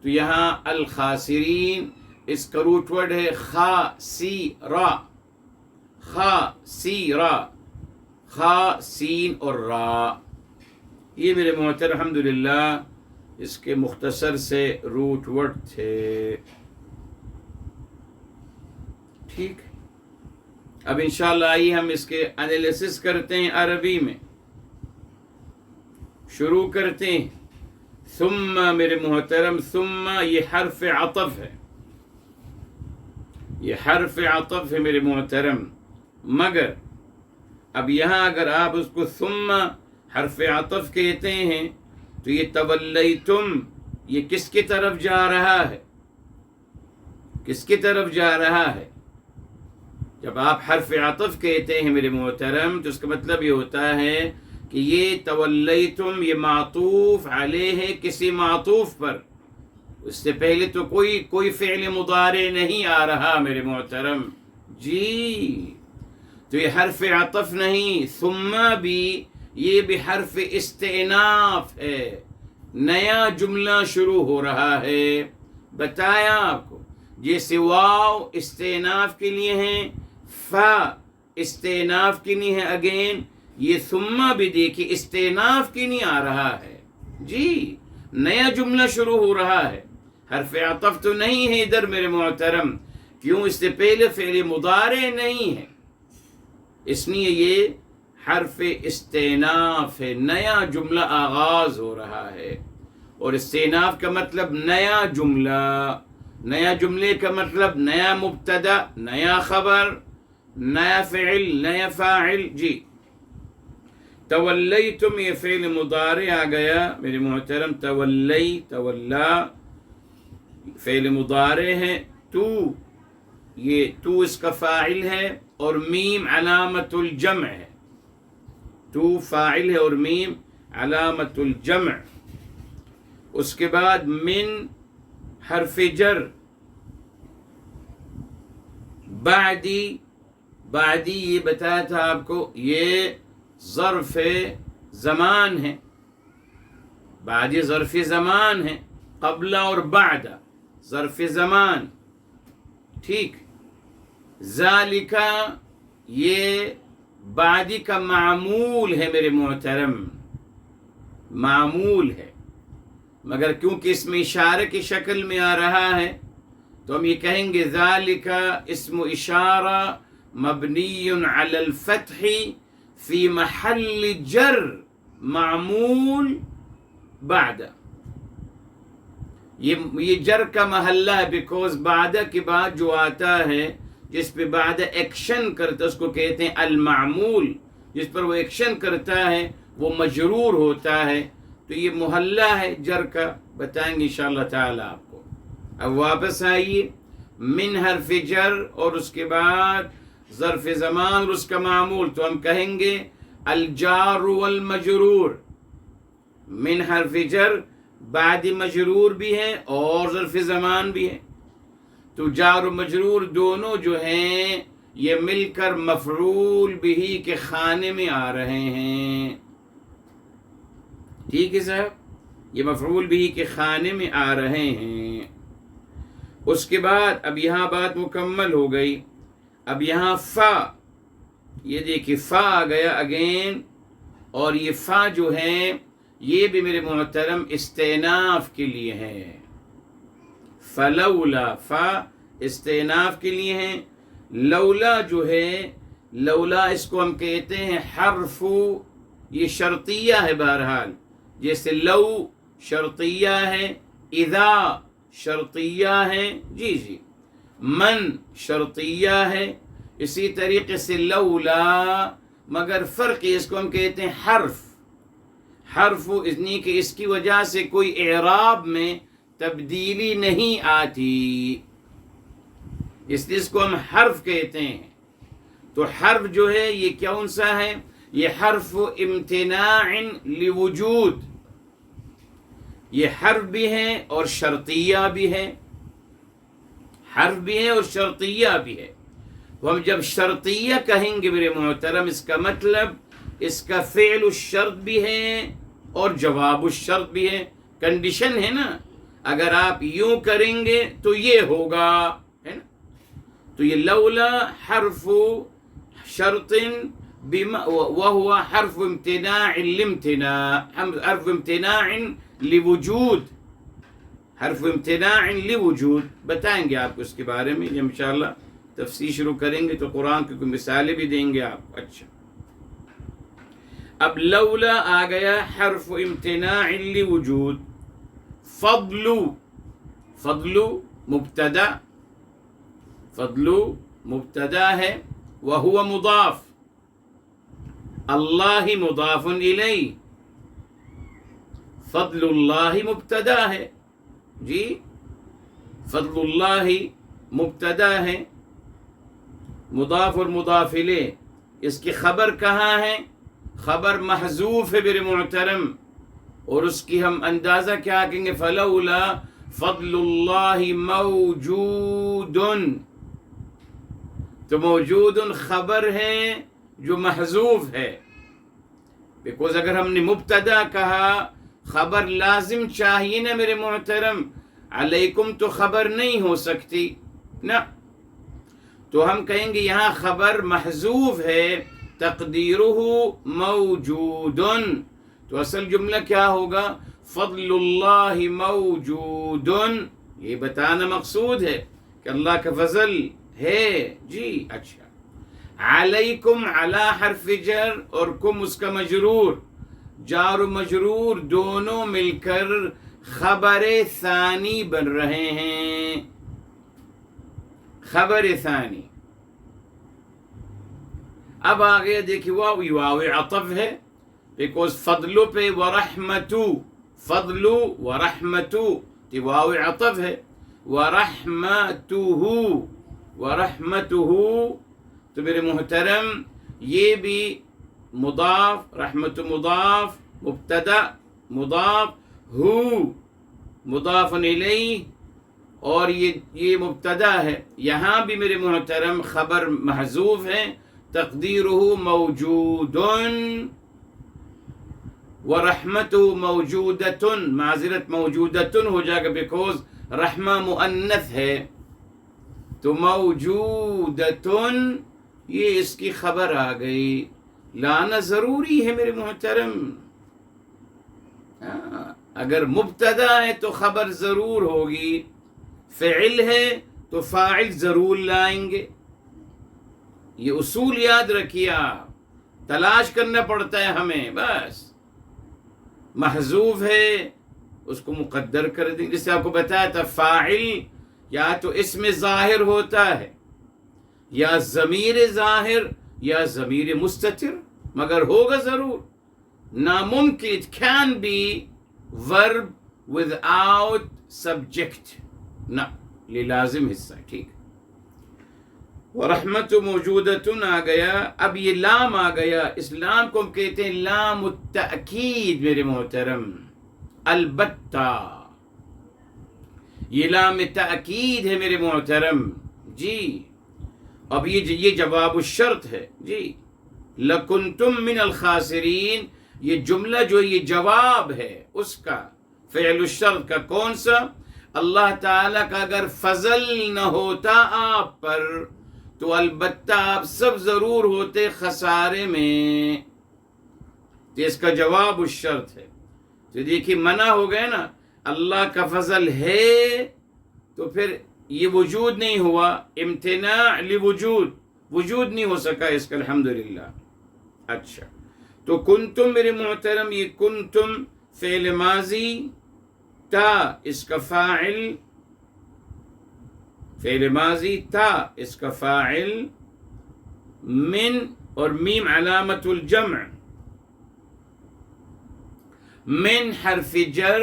تو یہاں الخاسرین، اس کا روٹ ورڈ ہے خاسیرا، خاسیرا، خا سین اور را، یہ میرے محترم الحمدللہ اس کے مختصر سے روٹ ورڈ تھے، ٹھیک۔ اب انشاءاللہ آئیے ہم اس کے انالیسس کرتے ہیں، عربی میں شروع کرتے ہیں۔ ثم میرے محترم، ثم یہ حرف عطف ہے، یہ حرف عطف ہے میرے محترم، مگر اب یہاں اگر آپ اس کو ثم حرف عطف کہتے ہیں تو یہ تولیتم، یہ کس کی طرف جا رہا ہے؟ کس کی طرف جا رہا ہے؟ جب آپ حرف عطف کہتے ہیں میرے محترم تو اس کا مطلب یہ ہوتا ہے کہ یہ تولیتم یہ معطوف علیہ ہے کسی معطوف پر، اس سے پہلے تو کوئی فعل مضارع نہیں آ رہا میرے محترم جی، تو یہ حرف عطف نہیں، ثم بھی یہ بھی حرف استئناف ہے، نیا جملہ شروع ہو رہا ہے۔ بتایا آپ کو جیسے واو استئناف کے لیے ہیں، فا استئناف کے لیے ہے، اگین یہ ثم بھی دیکھیے استئناف کے لیے آ رہا ہے، جی نیا جملہ شروع ہو رہا ہے، حرف عطف تو نہیں ہے ادھر میرے محترم، کیوں؟ اس سے پہلے فعل مضارع نہیں ہے، اس لیے یہ حرف استئناف ہے، نیا جملہ آغاز ہو رہا ہے، اور استئناف کا مطلب نیا جملہ، نیا جملے کا مطلب نیا مبتدا، نیا خبر، نیا فعل، نیا فاعل، جی تولیتم یہ فعل مضارع آ گیا میرے محترم، تولی تولا فعل مضارع ہے، تو یہ تو اس کا فاعل ہے اور میم علامت الجمع ہے، تو فاعل ہے اور میم علامت الجمع، اس کے بعد من حرف جر، بعدی یہ بتایا تھا آپ کو یہ ظرف زمان ہے، بعدی ظرف زمان ہے، قبل اور بعد ظرف زمان، ٹھیک، ذالکا یہ بعدی کا معمول ہے میرے محترم، معمول ہے، مگر کیونکہ اس میں اشارے کی شکل میں آ رہا ہے تو ہم یہ کہیں گے ذالکا اسم اشارہ مبنی علی الفتح فی محل جر معمول بعد، یہ جر کا محلہ ہے، بیکوز بعد کے بعد جو آتا ہے جس پہ بعد ایکشن کرتا ہے اس کو کہتے ہیں المعمول، جس پر وہ ایکشن کرتا ہے وہ مجرور ہوتا ہے، تو یہ محلہ ہے جر کا، بتائیں گے انشاءاللہ تعالی آپ کو۔ اب واپس آئیے، من حرف جر اور اس کے بعد ظرف زمان اور اس کا معمول، تو ہم کہیں گے الجار والمجرور، من حرف جر بعد مجرور بھی ہے اور ظرف زمان بھی ہے، تو جار و مجرور دونوں جو ہیں یہ مل کر مفعول بہ کے خانے میں آ رہے ہیں، ٹھیک ہے صاحب، یہ مفعول بہ کے خانے میں آ رہے ہیں۔ اس کے بعد اب یہاں بات مکمل ہو گئی، اب یہاں فا، یہ دیکھیے فا آ گیا اگین، اور یہ فا جو ہے یہ بھی میرے محترم استئناف کے لیے ہے، فلولا، فا استئناف کے لیے ہے، لولا جو ہے، لولا اس کو ہم کہتے ہیں حرف، یہ شرطیہ ہے، بہرحال جیسے لو شرطیہ ہے، اذا شرطیہ ہے، جی من شرطیہ ہے، اسی طریقے سے لولا، مگر فرق ہے اس کو ہم کہتے ہیں حرف اس لیے کہ اس کی وجہ سے کوئی اعراب میں تبدیلی نہیں آتی، اس لیے اس کو ہم حرف کہتے ہیں۔ تو حرف جو ہے یہ کون سا ہے؟ یہ حرف امتناع لوجود، یہ حرف بھی ہے اور شرطیہ بھی ہے، حرف بھی ہے اور شرطیہ بھی ہے۔ تو ہم جب شرطیہ کہیں گے میرے محترم، اس کا مطلب اس کا فعل الشرط بھی ہے اور جواب الشرط بھی ہے، کنڈیشن ہے نا، اگر آپ یوں کریں گے تو یہ ہوگا، ہے نا، تو یہ لولا حرف شرط وهو حرف امتناع لامتناع، حرف امتناع لوجود، حرف امتناع لوجود، بتائیں گے آپ کو اس کے بارے میں جب انشاءاللہ تفسیر شروع کریں گے تو قرآن کی کوئی مثالیں بھی دیں گے آپ کو۔ اچھا، اب لولا آ گیا حرف امتناع لوجود، فضل مبتدا، فضل مبتدا ہے، وہو مضاف، اللہ مضاف الیہ، فضل اللہ مبتدا ہے، جی فضل اللہ مبتدا ہے، مضاف اور مضاف الیہ، اس کی خبر کہاں ہے؟ خبر محذوف ہے میرے محترم، اور اس کی ہم اندازہ کیا کہیں گے؟ فلولا فضل اللہ موجود، تو موجود خبر ہے جو محذوف ہے، بیکوز اگر ہم نے مبتدا کہا خبر لازم چاہیے نا میرے محترم، علیکم تو خبر نہیں ہو سکتی، نہ، تو ہم کہیں گے یہاں خبر محذوف ہے، تقدیرہ موجود، تو اصل جملہ کیا ہوگا؟ فضل اللہ موجود، یہ بتانا مقصود ہے کہ اللہ کا فضل ہے جی۔ اچھا، علیکم، علی حرف جر اور کم اس کا مجرور، جار و مجرور دونوں مل کر خبر ثانی بن رہے ہیں، خبر ثانی۔ اب آگے دیکھیے واو عطف ہے، بیکوز فضل پہ ورحمتو، فضل ورحمتو، تو واو عطف ہے، ورحمتہ، ورحمتہ، تو میرے محترم یہ بھی مضاف، رحمت مضاف، مبتدا مضاف، ہو مضاف الیہ، اور یہ مبتدا ہے، یہاں بھی میرے محترم خبر محذوف ہے، تقدیرہ موجود، ورحمت موجودۃ، معذرت موجودۃ ہو جائے گا بیکوز رحمہ مؤنث ہے، تو موجودۃ یہ اس کی خبر آ گئی، لانا ضروری ہے میرے محترم، اگر مبتدا ہے تو خبر ضرور ہوگی، فعل ہے تو فاعل ضرور لائیں گے، یہ اصول یاد رکھیے آپ، تلاش کرنا پڑتا ہے ہمیں، بس محذوف ہے اس کو مقدر کر دیں، جس سے آپ کو بتایا تھا فاعل یا تو اسم ظاہر ہوتا ہے، یا ضمیر ظاہر یا ضمیر مستتر، مگر ہوگا ضرور، ناممکن، it can be verb without subject، نہ، یہ لازم حصہ، ٹھیک۔ ورحمت موجودتن آ گیا، اب یہ لام آ گیا، اس لام کو ہم کہتے ہیں لام التأکید میرے محترم، البتہ، یہ لام تأکید ہے میرے محترم جی۔ اب یہ جواب الشرط ہے جی، لکنتم من الخاسرین، یہ جملہ جو یہ جواب ہے اس کا، فعل الشرط کا، کون سا؟ اللہ تعالیٰ کا اگر فضل نہ ہوتا آپ پر تو البتہ آپ سب ضرور ہوتے خسارے میں، تو اس کا جواب الشرط ہے، تو دیکھیے منع ہو گئے نا، اللہ کا فضل ہے تو پھر یہ وجود نہیں ہوا، امتناع لوجود، وجود نہیں ہو سکا اس کا، الحمدللہ۔ اچھا، تو کنتم میرے محترم، یہ کنتم فعل ماضی، تا اس کا فاعل، فعل ماضی تا اس کا فاعل، من اور میم علامت الجمع، من حرف جر،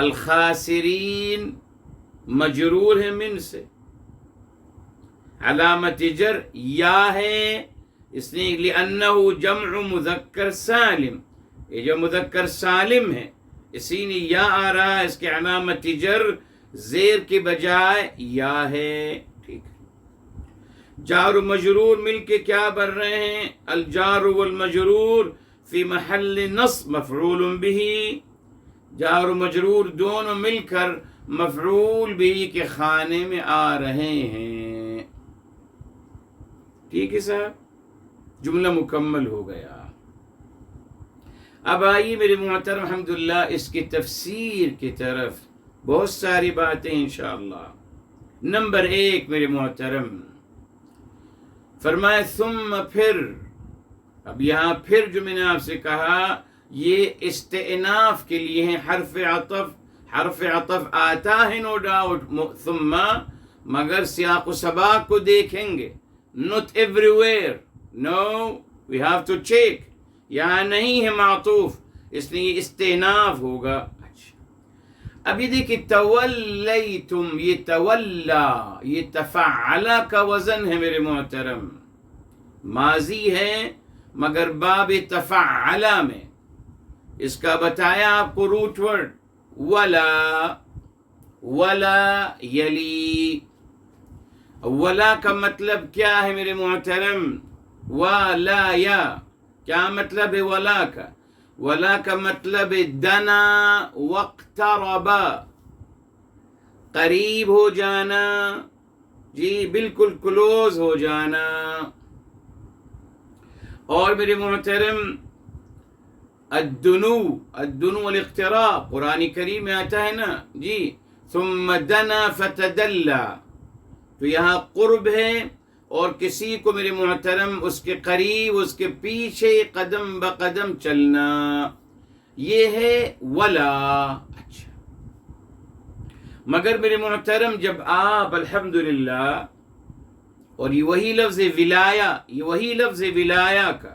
الخاسرین مجرور ہے من سے، علامت جر یا ہے، اس نے لأنہ جمع مذکر سالم، یہ جو مذکر سالم ہے اسی نے یا آ رہا ہے، اس کے علامت جر زیر کے بجائے یا ہے، ٹھیک ہے۔ جار و مجرور مل کے کیا بن رہے ہیں؟ الجار والمجرور فی محل نصب مفعول به، جار و مجرور دونوں مل کر مفعول به کے خانے میں آ رہے ہیں، ٹھیک ہے صاحب، جملہ مکمل ہو گیا۔ اب آئیے میرے محترم الحمدللہ اس کی تفسیر کی طرف، بہت ساری باتیں انشاءاللہ۔ نمبر 1 میرے محترم، فرمائے ثم پھر، اب یہاں پھر جو میں نے آپ سے کہا یہ استئناف کے لیے ہے، حرف عطف، حرف عطف آتا ہے نو ڈاؤٹ ثم، مگر سیاق و سباق کو دیکھیں گے، not everywhere، no we have to check، یہاں نہیں ہے معطوف، اس لیے یہ استئناف ہوگا۔ اب یہ دیکھیں تولیتم، یہ تولا، یہ تفعلا کا وزن ہے میرے محترم، ماضی ہے مگر باب تفعلا میں، اس کا بتایا آپ کو روٹ ورڈ، ولا، ولا یلی، ولا کا مطلب کیا ہے میرے محترم؟ ولا یا، کیا مطلب ہے ولا کا؟ ولا کا مطلب دنا واقترب، قریب ہو جانا، جی بالکل کلوز ہو جانا. اور میرے محترم الدنو والاقتراب قرآن کریم میں آتا ہے نا جی، ثم دنا فتدلى، تو یہاں قرب ہے، اور کسی کو میرے محترم اس کے قریب، اس کے پیچھے قدم بقدم چلنا، یہ ہے ولا. اچھا، مگر میرے محترم جب آپ الحمدللہ، اور یہ وہی لفظ ولایا، یہ وہی لفظ ولایا کا،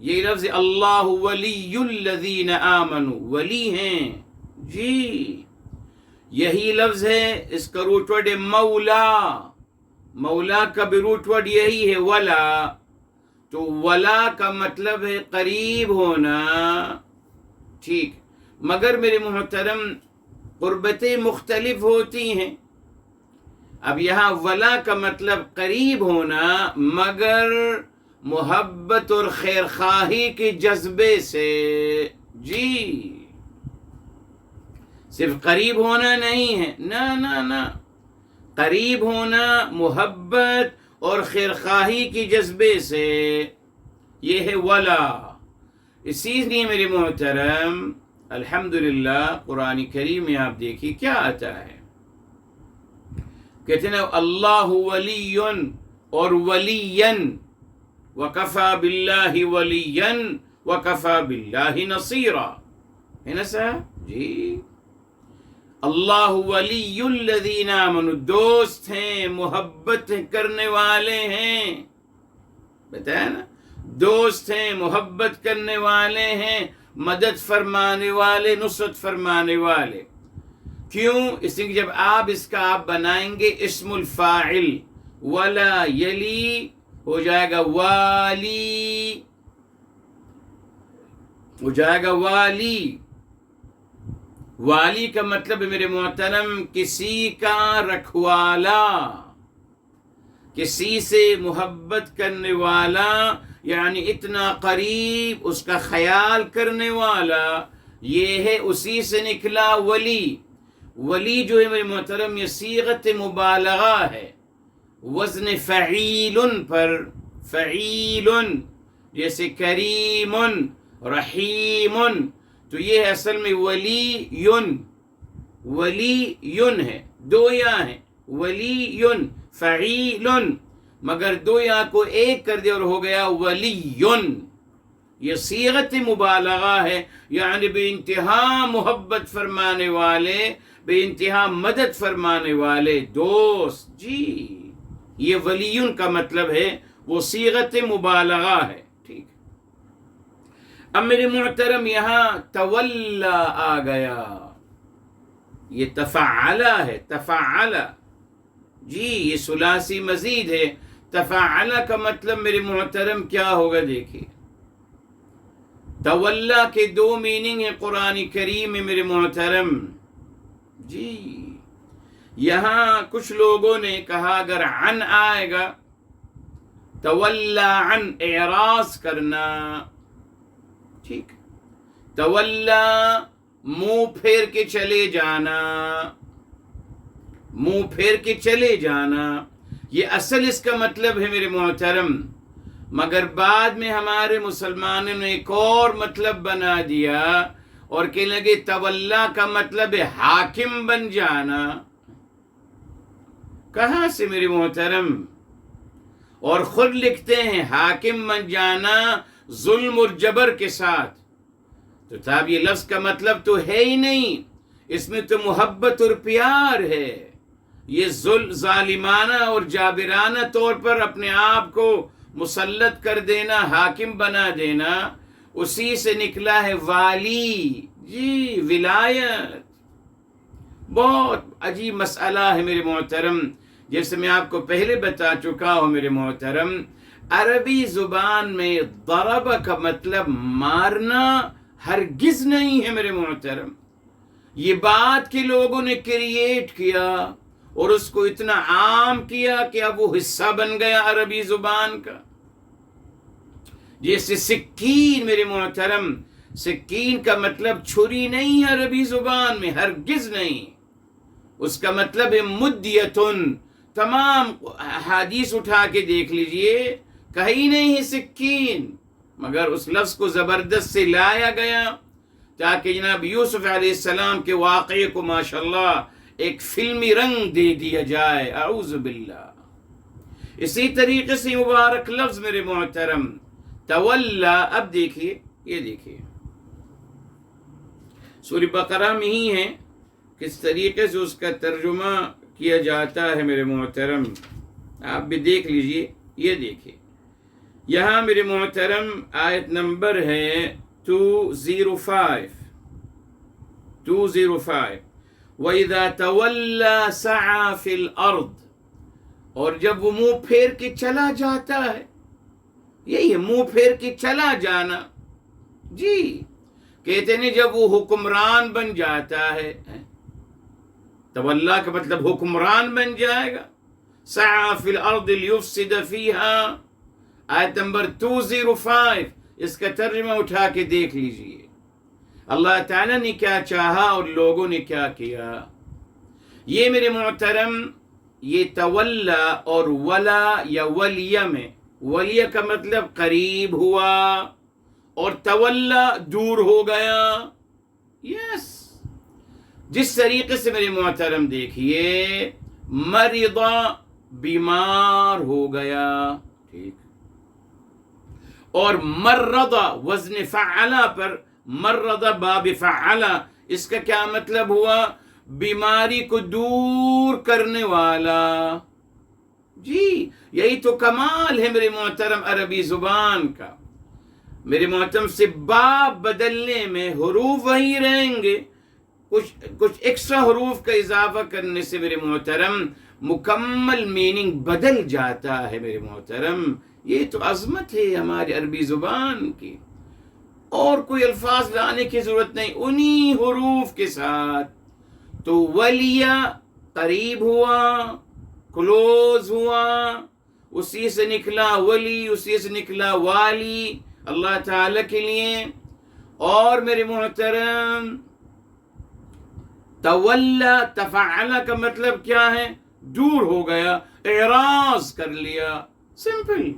یہ لفظ اللہ ولی الذین آمنوا، ولی ہیں جی، یہی لفظ ہے. اس کا روٹ ورڈ ہے مولا، مولا کا بھی روٹ ورڈ یہی ہے ولا. تو ولا کا مطلب ہے قریب ہونا، ٹھیک. مگر میرے محترم قربتیں مختلف ہوتی ہیں. اب یہاں ولا کا مطلب قریب ہونا، مگر محبت اور خیر خواہی کے جذبے سے، جی صرف قریب ہونا نہیں ہے، نہ قریب ہونا محبت اور خیر خواہی کے جذبے سے، یہ ہے ولا. اسی لیے میرے محترم الحمدللہ قرآن کریم میں آپ دیکھیے کیا آتا ہے، کہتے ہیں اللہ ولی اور ولین، وکفا باللہ ولین وکفا باللہ نصیرا، ہے نا صاحب جی. اللہ ولی الذین آمنوا، دوست ہیں، محبت کرنے والے ہیں، بتایا نا، دوست ہیں، محبت کرنے والے ہیں، مدد فرمانے والے، نصرت فرمانے والے. کیوں؟ اس لیے جب آپ اس کا آپ بنائیں گے اسم الفاعل، ولا یلی ہو جائے گا والی، ہو جائے گا والی. والی کا مطلب ہے میرے محترم کسی کا رکھوالا، کسی سے محبت کرنے والا، یعنی اتنا قریب اس کا خیال کرنے والا، یہ ہے اسی سے نکلا ولی. ولی جو ہے میرے محترم یہ صیغت مبالغہ ہے، وزن فعیل پر، فعیل جیسے کریم رحیم، تو یہ ہے اصل میں ولی ہے، دو یا ہیں، ولی فعیل، مگر دو یا کو ایک کر دیا اور ہو گیا ولی. یہ صیغت مبالغہ ہے، یعنی بے انتہا محبت فرمانے والے، بے انتہا مدد فرمانے والے دوست، جی یہ ولیٌ کا مطلب ہے، وہ صیغت مبالغہ ہے، ٹھیک. اب میرے محترم یہاں تولا آ گیا، یہ تفعلہ ہے، تفعلہ، جی یہ ثلاثی مزید ہے. تفعلہ کا مطلب میرے محترم کیا ہوگا؟ دیکھیے تولا کے دو میننگ ہیں قرآن کریم میں میرے محترم جی. یہاں کچھ لوگوں نے کہا اگر عن آئے گا، تولا عن اعراض کرنا، ٹھیک، تولا منہ پھیر کے چلے جانا، منہ پھیر کے چلے جانا، یہ اصل اس کا مطلب ہے میرے محترم. مگر بعد میں ہمارے مسلمانوں نے ایک اور مطلب بنا دیا اور کہنے لگے تولا کا مطلب ہے حاکم بن جانا. کہاں سے میرے محترم؟ اور خود لکھتے ہیں حاکم بن جانا ظلم اور جبر کے ساتھ. تو صاحب یہ لفظ کا مطلب تو ہے ہی نہیں، اس میں تو محبت اور پیار ہے. یہ ظالمانہ اور جابرانہ طور پر اپنے آپ کو مسلط کر دینا، حاکم بنا دینا، اسی سے نکلا ہے والی، جی ولایت. بہت عجیب مسئلہ ہے میرے محترم. جیسے میں آپ کو پہلے بتا چکا ہوں میرے محترم، عربی زبان میں ضرب کا مطلب مارنا ہرگز نہیں ہے میرے محترم. یہ بات کہ لوگوں نے کریٹ کیا اور اس کو اتنا عام کیا کہ اب وہ حصہ بن گیا عربی زبان کا. جیسے سکین میرے محترم، سکین کا مطلب چھری نہیں ہے عربی زبان میں، ہرگز نہیں. اس کا مطلب ہے مدیتن. تمام حدیث اٹھا کے دیکھ لیجئے، کہیں نہیں ہے سکین، مگر اس لفظ کو زبردست سے لایا گیا تاکہ جناب یوسف علیہ السلام کے واقعے کو ماشاءاللہ ایک فلمی رنگ دے دیا جائے. اعوذ باللہ. اسی طریقے سے مبارک لفظ میرے محترم تولا. اب دیکھیے، یہ دیکھیے سورہ بقرہ میں ہی ہے کس طریقے سے اس کا ترجمہ کیا جاتا ہے میرے محترم. آپ بھی دیکھ لیجئے. یہ دیکھیے یہاں میرے محترم آیت نمبر ہے 205. وَإِذَا تَوَلَّى سَعَى فِي الْأَرْضِ. اور جب وہ منہ پھیر کے چلا جاتا ہے، یہی ہے منہ پھیر کے چلا جانا. جی کہتے ہیں جب وہ حکمران بن جاتا ہے، تولا کا مطلب حکمران بن جائے گا. سعى فی الارض لیفسد فیہا، آیت نمبر 205. اس کا ترجمہ اٹھا کے دیکھ لیجئے. اللہ تعالیٰ نے کیا چاہا اور لوگوں نے کیا کیا. یہ میرے محترم یہ تولا اور ولا یا ولیہ میں، ولیہ کا مطلب قریب ہوا اور تولا دور ہو گیا. یس جس طریقے سے میرے محترم دیکھیے مرضا بیمار ہو گیا، ٹھیک، اور مرضا وزن فعلا پر مرضا باب فعلا، اس کا کیا مطلب ہوا؟ بیماری کو دور کرنے والا. جی یہی تو کمال ہے میرے محترم عربی زبان کا. میرے محترم سے باب بدلنے میں حروف وہی رہیں گے، کچھ ایکسٹرا حروف کا اضافہ کرنے سے میرے محترم مکمل میننگ بدل جاتا ہے میرے محترم. یہ تو عظمت ہے ہماری عربی زبان کی، اور کوئی الفاظ لانے کی ضرورت نہیں، انہی حروف کے ساتھ. تو ولیہ قریب ہوا، کلوز ہوا، اسی سے نکلا ولی، اسی سے نکلا والی اللہ تعالی کے لیے. اور میرے محترم تولا تفعل کا مطلب کیا ہے؟ دور ہو گیا، اعراض کر لیا، سمپل.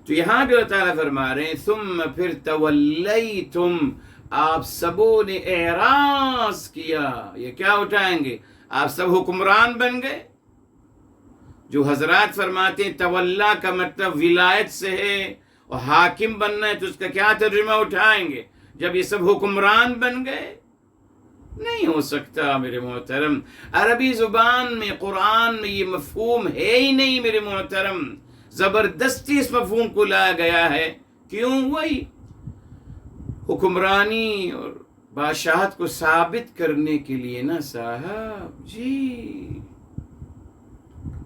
تو یہاں بھی اللہ تعالیٰ فرما رہے ہیں ثم پھر تولیتم، آپ سبوں نے اعراض کیا. یہ کیا اٹھائیں گے؟ آپ سب حکمران بن گئے. جو حضرات فرماتے ہیں تولا کا مطلب ولایت سے ہے اور حاکم بننا ہے، تو اس کا کیا ترجمہ اٹھائیں گے جب یہ سب حکمران بن گئے؟ نہیں ہو سکتا میرے محترم. عربی زبان میں قرآن میں یہ مفہوم ہے ہی نہیں میرے محترم. زبردستی اس مفہوم کو لایا گیا ہے. کیوں؟ وہی حکمرانی اور بادشاہت کو ثابت کرنے کے لیے نا صاحب. جی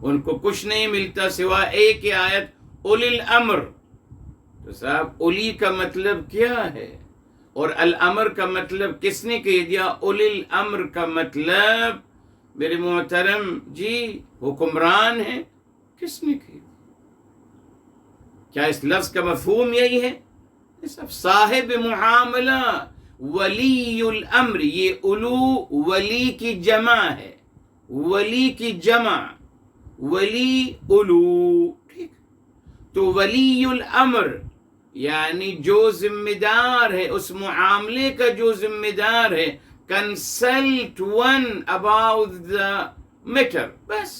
ان کو کچھ نہیں ملتا سوائے ایک آیت اولی الامر. تو صاحب اولی کا مطلب کیا ہے اور الامر کا مطلب کس نے کہہ دیا؟ اولی الامر کا مطلب میرے محترم جی حکمران ہے. کس نے کہا؟ کیا اس لفظ کا مفہوم یہی ہے؟ سب صاحب معاملہ، ولی الامر. یہ الو ولی کی جمع ہے، ولی کی جمع ولی الو، ٹھیک. تو ولی الامر یعنی جو ذمہ دار ہے اس معاملے کا، جو ذمہ دار ہے، consult one about the matter. بس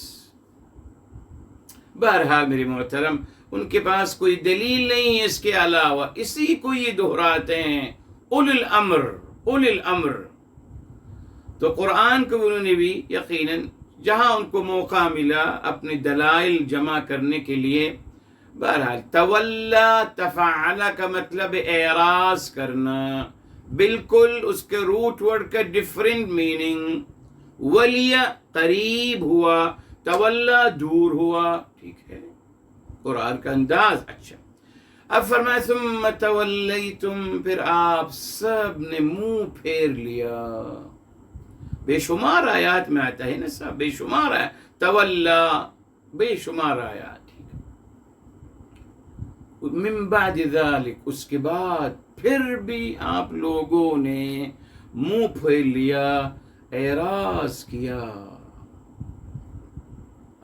بہرحال میرے محترم ان کے پاس کوئی دلیل نہیں ہے اس کے علاوہ، اسی کو یہ دہراتے ہیں اولی الامر، اولی الامر. تو قرآن کو انہوں نے بھی یقیناً جہاں ان کو موقع ملا اپنے دلائل جمع کرنے کے لیے. بہرحال تولا تفعل کا مطلب اعراض کرنا، بالکل اس کے روٹ ورڈ کا ڈفرنٹ میننگ. ولیہ قریب ہوا، تولا دور ہوا، ٹھیک ہے قرآن کا انداز. اچھا اب فرمایا ثم تولیتم، پھر آپ سب نے منہ پھیر لیا. بے شمار آیات میں آتا ہے نا صاحب، بے شمار آیات تولا، بے شمار آیات. من بعد ذلك، اس کے بعد پھر بھی آپ لوگوں نے منہ پھیر لیا، اعراض کیا،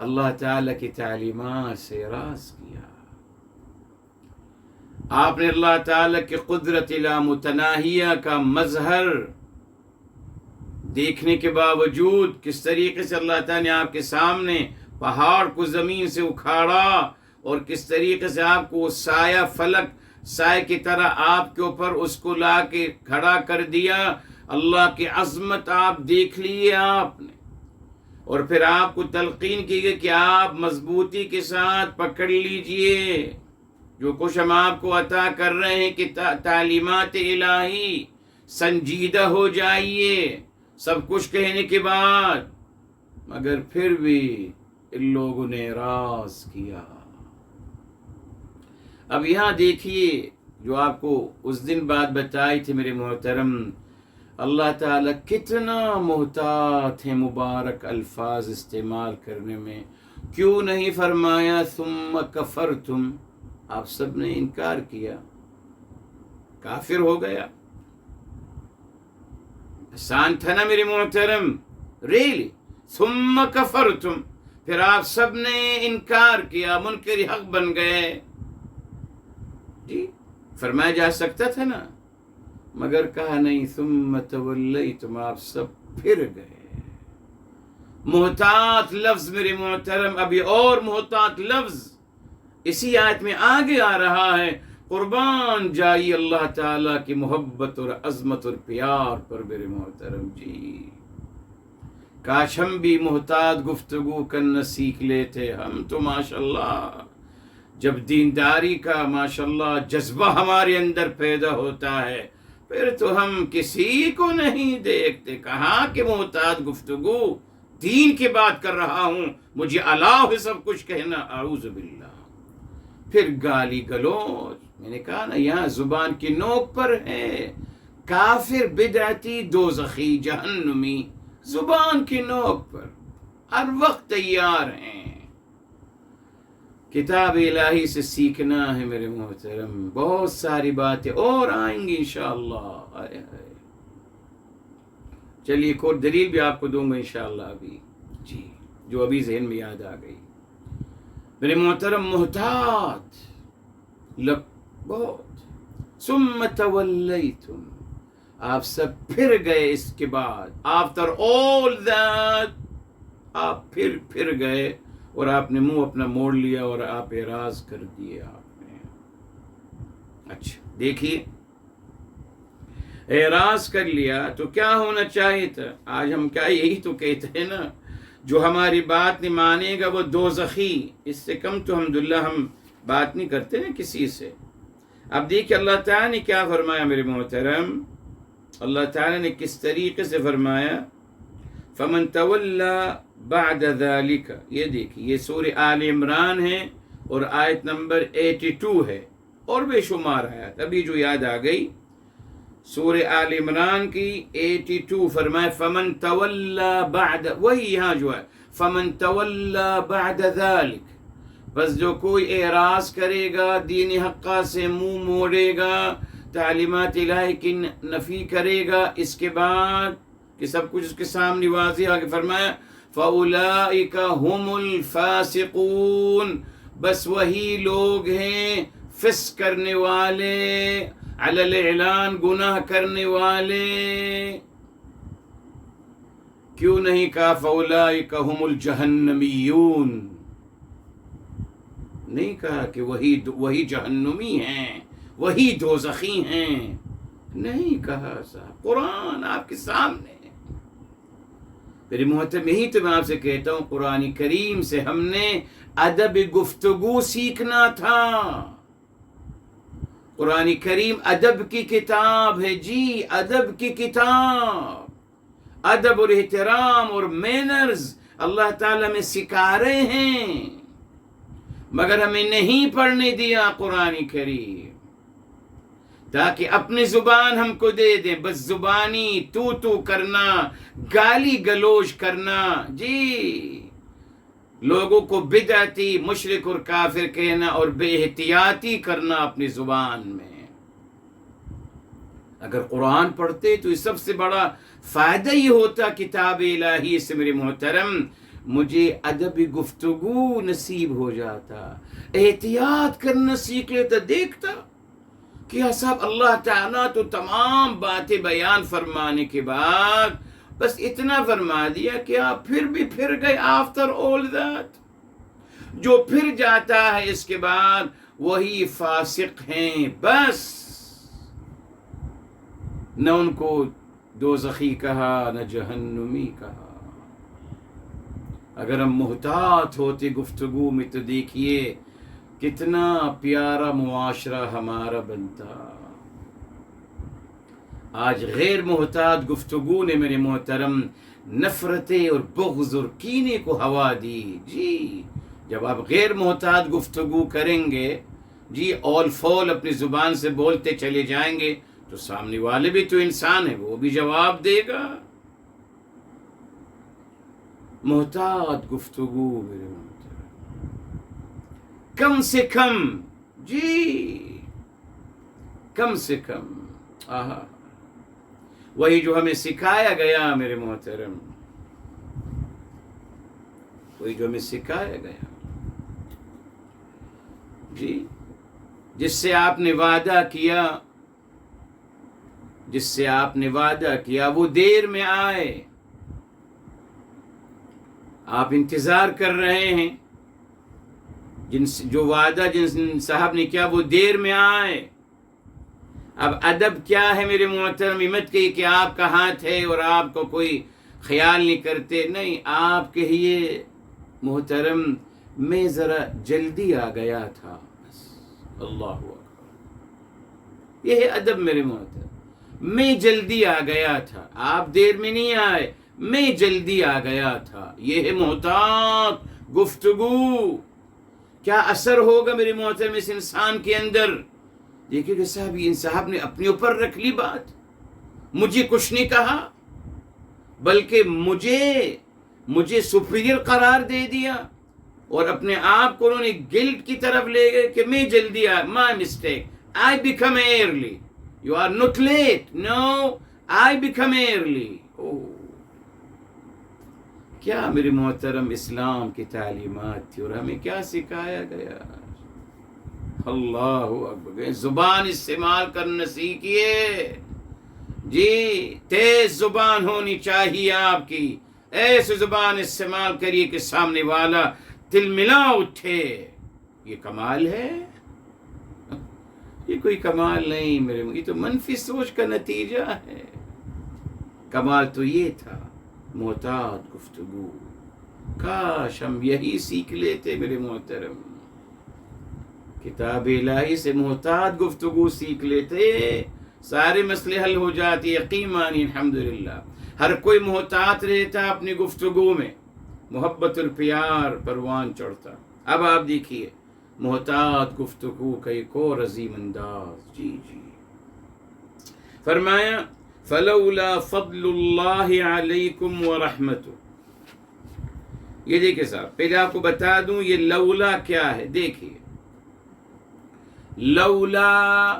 اللہ تعالیٰ کی تعلیمات سے اعراض کیا. آپ نے اللہ تعالیٰ کی قدرت لامتناہیہ کا مظہر دیکھنے کے باوجود کس طریقے سے اللہ تعالیٰ نے آپ کے سامنے پہاڑ کو زمین سے اکھاڑا اور کس طریقے سے آپ کو سایہ فلک سائے کی طرح آپ کے اوپر اس کو لا کے کھڑا کر دیا. اللہ کی عظمت آپ دیکھ لیے آپ نے، اور پھر آپ کو تلقین کی گئی کہ آپ مضبوطی کے ساتھ پکڑ لیجئے جو کچھ ہم آپ کو عطا کر رہے ہیں کہ تعلیمات الہی، سنجیدہ ہو جائیے سب کچھ کہنے کے بعد. مگر پھر بھی ان لوگوں نے اعراض کیا. اب یہاں دیکھیے جو آپ کو اس دن بات بتائی تھی میرے محترم، اللہ تعالیٰ کتنا محتاط ہے مبارک الفاظ استعمال کرنے میں. کیوں نہیں فرمایا ثم کفرتم؟ آپ سب نے انکار کیا، کافر ہو گیا. آسان تھا نا میرے محترم، ریلی ثم کفرتم، پھر آپ سب نے انکار کیا، منکر حق بن گئے. جی فرمایا جا سکتا تھا نا، مگر کہا نہیں ثم تولیتم، آپ سب پھر گئے. محتاط لفظ میرے محترم، ابھی اور محتاط لفظ اسی آیت میں آگے آ رہا ہے. قربان جائی اللہ تعالیٰ کی محبت اور عظمت اور پیار پر میرے محترم. جی کاش ہم بھی محتاط گفتگو کرنا سیکھ لیتے. ہم تو ماشاءاللہ جب دینداری کا ماشاءاللہ جذبہ ہمارے اندر پیدا ہوتا ہے پھر تو ہم کسی کو نہیں دیکھتے. کہاں کہ محتاط گفتگو، دین کی بات کر رہا ہوں، مجھے الاؤ ہے سب کچھ کہنا، اعوذ باللہ. پھر گالی گلوچ، میں نے کہا نا یہاں زبان کی نوک پر ہے. کافر، بدعتی، دوزخی، جہنمی، زبان کی نوک پر ہر وقت تیار ہیں. کتاب الہی سے سیکھنا ہے میرے محترم. بہت ساری باتیں اور آئیں گی انشاءاللہ. چلیے ایک اور دلیل بھی آپ کو دوں گا انشاءاللہ ابھی، جی جو ابھی ذہن میں یاد آ گئی. میرے محترم محتاط بہت. ثم تولیتم، آپ سب پھر گئے. اس کے بعد آفٹر آل دیٹ آپ پھر گئے اور آپ نے منہ اپنا موڑ لیا اور آپ اعراض کر دیے آپ نے. اچھا دیکھیے، اعراض کر لیا تو کیا ہونا چاہیے تھا؟ آج ہم کیا یہی تو کہتے ہیں نا، جو ہماری بات نہیں مانے گا وہ دوزخی. اس سے کم تو الحمدللہ ہم بات نہیں کرتے نا کسی سے. اب دیکھیں اللہ تعالیٰ نے کیا فرمایا میرے محترم. اللہ تعالیٰ نے کس طریقے سے فرمایا، فمن تولی بعد ذالک. یہ دیکھیں یہ سورہ آل عمران ہے اور آیت نمبر 82 ہے، اور بے شمار آیات ابھی جو یاد آ گئی. سورہ آل عمران کی 82 فرمائے فمن تولی بعد، وہی یہاں جو ہے فمن تولی بعد ذالک. بس جو کوئی اعراض کرے گا، دین حقہ سے منہ موڑے گا، تعلیمات الہی کی نفی کرے گا، اس کے بعد کہ سب کچھ اس کے سامنے واضح آگے فرمایا فَأُولَئِكَ هُمُ الْفَاسِقُونَ. بس وہی لوگ ہیں فسق کرنے والے، علی الاعلان گناہ کرنے والے. کیوں نہیں کہا فَأُولَئِكَ هُمُ الْجَهَنَّمِيُّونَ؟ نہیں کہا کہ وہی جہنمی ہیں، وہی دوزخی ہیں. نہیں کہا صاحب، قرآن آپ کے سامنے. میری محترم یہی تو میں آپ سے کہتا ہوں، قرآن کریم سے ہم نے ادب گفتگو سیکھنا تھا. قرآن کریم ادب کی کتاب ہے. جی ادب کی کتاب، ادب اور احترام اور مینرز اللہ تعالیٰ میں سکھا رہے ہیں، مگر ہمیں نہیں پڑھنے دیا قرآن کریم، تاکہ اپنی زبان ہم کو دے دیں. بس زبانی تو کرنا، گالی گلوچ کرنا، جی لوگوں کو بدعتی، مشرک اور کافر کہنا اور بے احتیاطی کرنا اپنی زبان میں. اگر قرآن پڑھتے تو سب سے بڑا فائدہ یہ ہوتا کتاب الہی سے میرے محترم، مجھے ادبی گفتگو نصیب ہو جاتا، احتیاط کرنا سیکھ لیتا، دیکھتا کہ صاحب اللہ تعالیٰ تو تمام باتیں بیان فرمانے کے بعد بس اتنا فرما دیا کہ آپ پھر بھی پھر گئے. آفٹر آل دیٹ جو پھر جاتا ہے اس کے بعد وہی فاسق ہیں، بس نہ ان کو دوزخی کہا نہ جہنمی کہا. اگر ہم محتاط ہوتے گفتگو میں تو دیکھیے کتنا پیارا معاشرہ ہمارا بنتا. آج غیر محتاط گفتگو نے میرے محترم نفرتیں اور بغض اور کینے کو ہوا دی. جی جب آپ غیر محتاط گفتگو کریں گے، جی اول فول اپنی زبان سے بولتے چلے جائیں گے تو سامنے والے بھی تو انسان ہے، وہ بھی جواب دے گا. محتاط گفتگو میرے محترم، کم سے کم، جی کم سے کم وہی جو ہمیں سکھایا گیا میرے محترم، وہی جو ہمیں سکھایا گیا، جی جس سے آپ نے وعدہ کیا، جس سے آپ نے وعدہ کیا وہ دیر میں آئے. آپ انتظار کر رہے ہیں، جو وعدہ جن صاحب نے کیا وہ دیر میں آئے. اب ادب کیا ہے میرے محترم؟ مت کہیے کہ آپ کا ہاتھ ہے اور آپ کو کوئی خیال نہیں کرتے، نہیں، آپ کہیے محترم میں ذرا جلدی آ گیا تھا، بس. اللہ اکبر، یہ ہے ادب میرے محترم. میں جلدی آ گیا تھا، آپ دیر میں نہیں آئے، میں جلدی آ گیا تھا. یہ ہے محتاط گفتگو. کیا اثر ہوگا میرے محترم اس انسان کے اندر؟ دیکھیے کہ صاحب یہ صاحب نے اپنے اوپر رکھ لی بات، مجھے کچھ نہیں کہا بلکہ مجھے سپیریئر قرار دے دیا اور اپنے آپ کو انہوں نے گلٹ کی طرف لے گئے کہ میں جلدی آیا. My mistake, I became early. You are not late, no I became early. کیا میرے محترم اسلام کی تعلیمات تھی اور ہمیں کیا سکھایا گیا. اللہ اکبر، زبان استعمال کرنا سیکھیے. جی تیز زبان ہونی چاہیے آپ کی، ایسی زبان استعمال کریے کہ سامنے والا دل ملا اٹھے. یہ کمال ہے؟ یہ کوئی کمال نہیں میرے، یہ تو منفی سوچ کا نتیجہ ہے. کمال تو یہ تھا محتاط گفتگو. کاش ہم یہی سیکھ لیتے میرے محترم، کتاب الہی سے محتاط گفتگو سیکھ لیتے، سارے مسئلے حل ہو جاتے. یقین مانی الحمدللہ ہر کوئی محتاط رہتا اپنی گفتگو میں، محبت اور پیار پروان چڑھتا. اب آپ دیکھیے محتاط گفتگو کا ایک اور عظیم انداز. جی فرمایا فلولا فضل اللہ علیکم ورحمتہ. یہ دیکھیں صاحب، پہلے آپ کو بتا دوں یہ لولا کیا ہے. دیکھیے لولا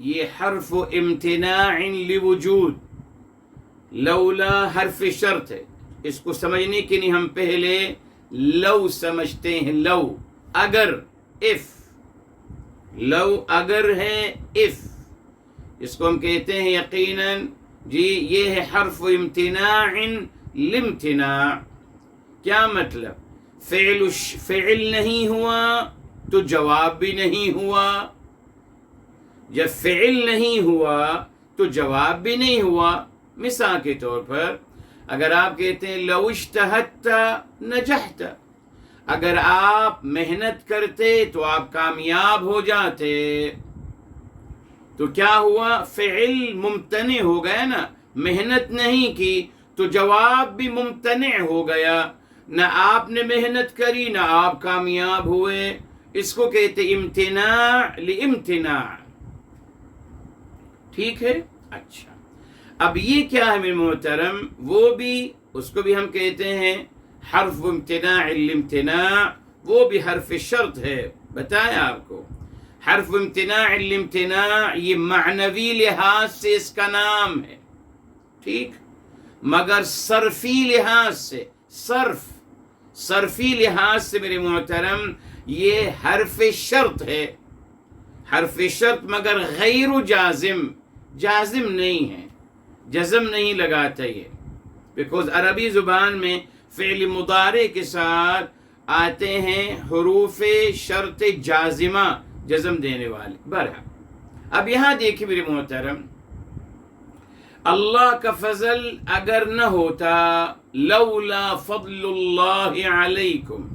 یہ حرف امتناع لوجود، لولا حرف شرط ہے. اس کو سمجھنے کے لیے ہم پہلے لو سمجھتے ہیں. لو اگر، اف، لو اگر ہے، اف، اس کو ہم کہتے ہیں یقیناً. جی یہ ہے حرف امتناع لامتناع. کیا مطلب؟ فعل نہیں ہوا تو جواب بھی نہیں ہوا. جب فعل نہیں ہوا تو جواب بھی نہیں ہوا. مثال کے طور پر اگر آپ کہتے ہیں لو اجتہدت نجحت، اگر آپ محنت کرتے تو آپ کامیاب ہو جاتے. تو کیا ہوا؟ فعل ممتنع ہو گیا نا، محنت نہیں کی تو جواب بھی ممتنع ہو گیا. نہ آپ نے محنت کری نہ آپ کامیاب ہوئے. اس کو کہتے امتناع لامتناع. ٹھیک ہے؟ اچھا، اب یہ کیا ہے میرے محترم؟ وہ بھی، اس کو بھی ہم کہتے ہیں حرف امتناع لامتناع، وہ بھی حرف شرط ہے. بتایا آپ کو حرف امتناع الامتناع یہ معنوی لحاظ سے اس کا نام ہے، ٹھیک، مگر صرفی لحاظ سے صرفی لحاظ سے میرے محترم یہ حرف شرط ہے، حرف شرط مگر غیر جازم نہیں ہے، جزم نہیں لگاتا یہ، بیکوز عربی زبان میں فعل مضارع کے ساتھ آتے ہیں حروف شرط جازمہ جزم دینے والے۔ بہرحال اب یہاں دیکھیں میرے محترم، اللہ کا فضل اگر نہ ہوتا، لولا فضل اللہ علیکم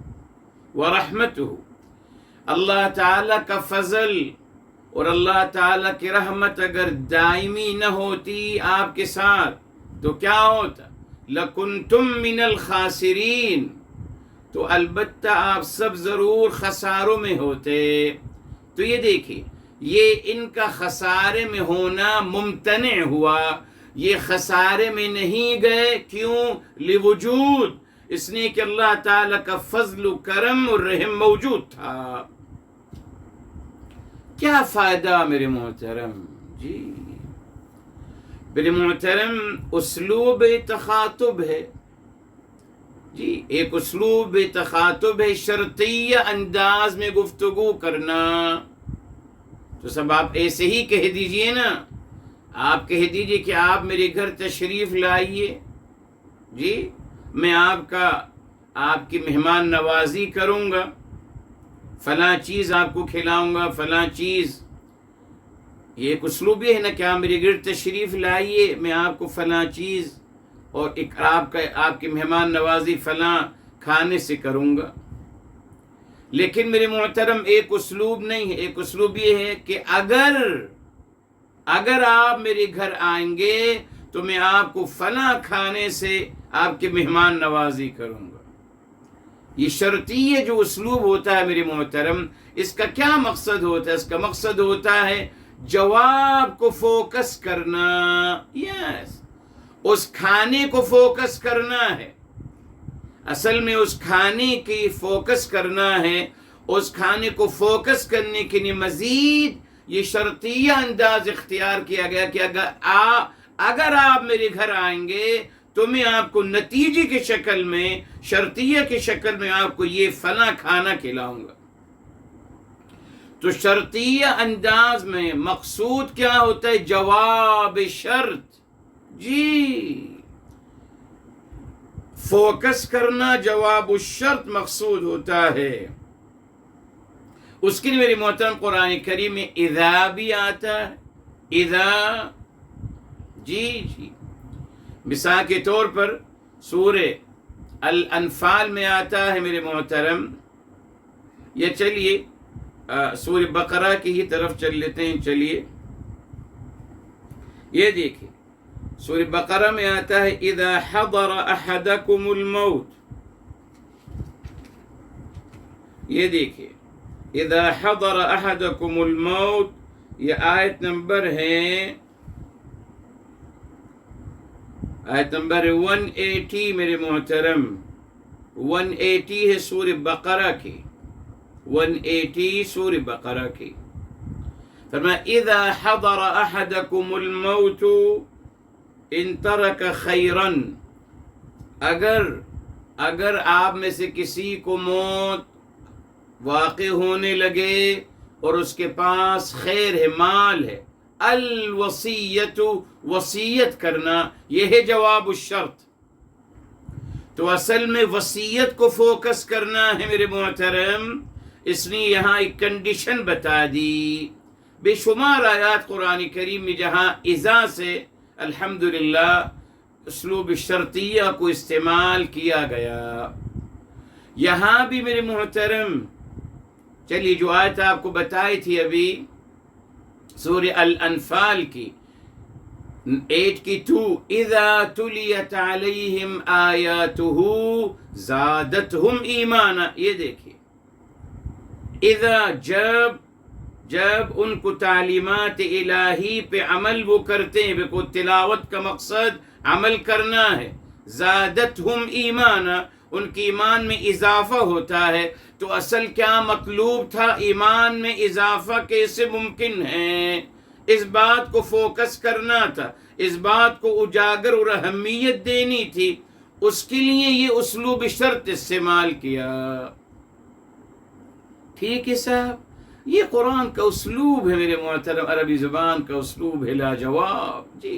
ورحمتہ، اللہ تعالیٰ کا فضل اور اللہ تعالیٰ کی رحمت اگر دائمی نہ ہوتی آپ کے ساتھ تو کیا ہوتا؟ لکنتم من الخاسرین، تو البتہ آپ سب ضرور خساروں میں ہوتے۔ تو یہ دیکھیں، یہ ان کا خسارے میں ہونا ممتنع ہوا، یہ خسارے میں نہیں گئے، کیوں؟ لوجود، اس لیے کہ اللہ تعالیٰ کا فضل و کرم اور رحم موجود تھا۔ کیا فائدہ میرے محترم؟ جی میرے محترم، اسلوب تخاطب ہے، جی ایک اسلوب تخاطب ہے، شرطیہ انداز میں گفتگو کرنا۔ تو سب آپ ایسے ہی کہہ دیجئے نا، آپ کہہ دیجئے کہ آپ میرے گھر تشریف لائیے، جی میں آپ کی مہمان نوازی کروں گا، فلاں چیز آپ کو کھلاؤں گا، فلاں چیز۔ یہ ایک اسلوب یہ ہے نا کہ آپ میرے گھر تشریف لائیے، میں آپ کو فلاں چیز اور آپ کی مہمان نوازی فلاں کھانے سے کروں گا۔ لیکن میرے محترم ایک اسلوب نہیں ہے، ایک اسلوب یہ ہے کہ اگر آپ میرے گھر آئیں گے تو میں آپ کو فلاں کھانے سے آپ کی مہمان نوازی کروں گا۔ یہ شرطیہ جو اسلوب ہوتا ہے میرے محترم، اس کا کیا مقصد ہوتا ہے؟ اس کا مقصد ہوتا ہے جواب کو فوکس کرنا، یس، اس کھانے کو فوکس کرنا ہے، اصل میں اس کھانے کی فوکس کرنا ہے۔ اس کھانے کو فوکس کرنے کے لیے مزید یہ شرطیہ انداز اختیار کیا گیا کہ اگر آپ میرے گھر آئیں گے تو میں آپ کو نتیجے کی شکل میں، شرطیہ کی شکل میں آپ کو یہ فلاں کھانا کھلاؤں گا۔ تو شرطیہ انداز میں مقصود کیا ہوتا ہے؟ جواب شرط، جی فوکس کرنا، جواب الشرط مقصود ہوتا ہے۔ اس کے لیے میرے محترم قرآن کریم میں اذا بھی آتا ہے، اذا، جی مثال کے طور پر سورہ الانفال میں آتا ہے میرے محترم۔ یہ چلیے سورہ بقرہ کی ہی طرف چل لیتے ہیں، چلیے یہ دیکھیں، سورہ بقرہ میں آتا ہے اذا حضر احدکم الموت، یہ دیکھیں اذا حضر احدکم الموت، یہ آیت نمبر ہے، آیت نمبر 180 میرے محترم، 180 ہے سورہ بقرہ کی، 180 سورہ بقرہ کی۔ فرمایا اذا حضر احدکم الموت ان ترک خیرا، اگر آپ میں سے کسی کو موت واقع ہونے لگے اور اس کے پاس خیر ہے، مال ہے، الوصیت، وصیت کرنا، یہ ہے جواب الشرط۔ تو اصل میں وصیت کو فوکس کرنا ہے میرے محترم، اس نے یہاں ایک کنڈیشن بتا دی۔ بے شمار آیات قرآن کریم میں جہاں اذا سے الحمدللہ اسلوب شرطیہ کو استعمال کیا گیا، یہاں بھی میرے محترم چلیے جو آیت آپ کو بتائی تھی ابھی سورہ الانفال کی 82، اذا تلیت علیہم آیاتہ زادتہم ایمانا، یہ دیکھیے اذا جب ان کو تعلیمات الہی پہ عمل وہ کرتے ہیں، تلاوت کا مقصد عمل کرنا ہے، زادتہم ایمانا، ان کی ایمان میں اضافہ ہوتا ہے۔ تو اصل کیا مطلوب تھا؟ ایمان میں اضافہ کیسے ممکن ہے؟ اس بات کو فوکس کرنا تھا، اس بات کو اجاگر اور اہمیت دینی تھی، اس کے لیے یہ اسلوب شرط استعمال کیا۔ ٹھیک ہے صاحب، یہ قرآن کا اسلوب ہے میرے محترم، عربی زبان کا اسلوب ہے لاجواب۔ جی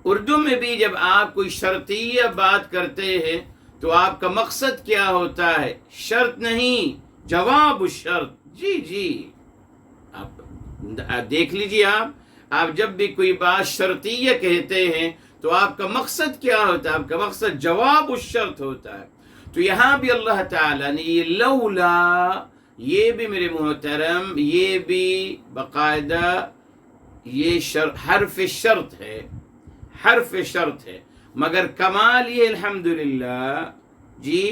اردو میں بھی جب آپ کوئی شرطیہ بات کرتے ہیں تو آپ کا مقصد کیا ہوتا ہے؟ شرط نہیں، جواب الشرط۔ جی جی، آپ دیکھ لیجیے، آپ جب بھی کوئی بات شرطیہ کہتے ہیں تو آپ کا مقصد کیا ہوتا ہے؟ آپ کا مقصد جواب الشرط ہوتا ہے۔ تو یہاں بھی اللہ تعالیٰ نے یہ لولا، یہ بھی میرے محترم، یہ بھی باقاعدہ یہ حرف شرط ہے، حرف شرط ہے، مگر کمال یہ الحمدللہ جی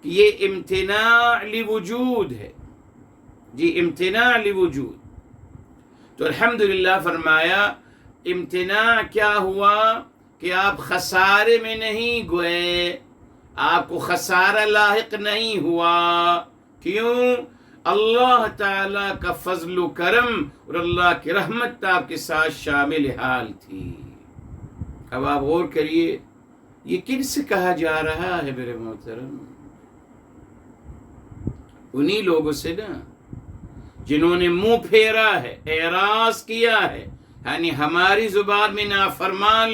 کہ یہ امتناع لوجود ہے۔ جی امتناع لوجود، تو الحمدللہ فرمایا امتناع کیا ہوا کہ آپ خسارے میں نہیں گئے، آپ کو خسارہ لاحق نہیں ہوا۔ کیوں؟ اللہ تعالیٰ کا فضل و کرم اور اللہ کی رحمت آپ کے ساتھ شامل حال تھی۔ اب آپ غور کریے، یہ کن سے کہا جا رہا ہے میرے محترم؟ انہی لوگوں سے نا جنہوں نے منہ پھیرا ہے، اعراض کیا ہے، یعنی ہماری زبان میں نافرمان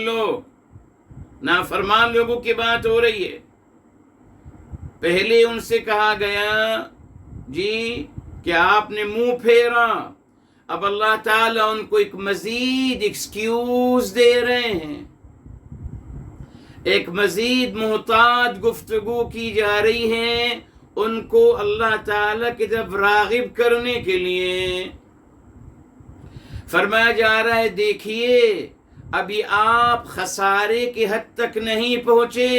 لوگوں کی بات ہو رہی ہے۔ پہلے ان سے کہا گیا جی کہ آپ نے منہ پھیرا، اب اللہ تعالیٰ ان کو ایک مزید ایکسکیوز دے رہے ہیں، ایک مزید محتاط گفتگو کی جا رہی ہے ان کو اللہ تعالیٰ کی طرف راغب کرنے کے لیے۔ فرمایا جا رہا ہے دیکھیے ابھی آپ خسارے کی حد تک نہیں پہنچے،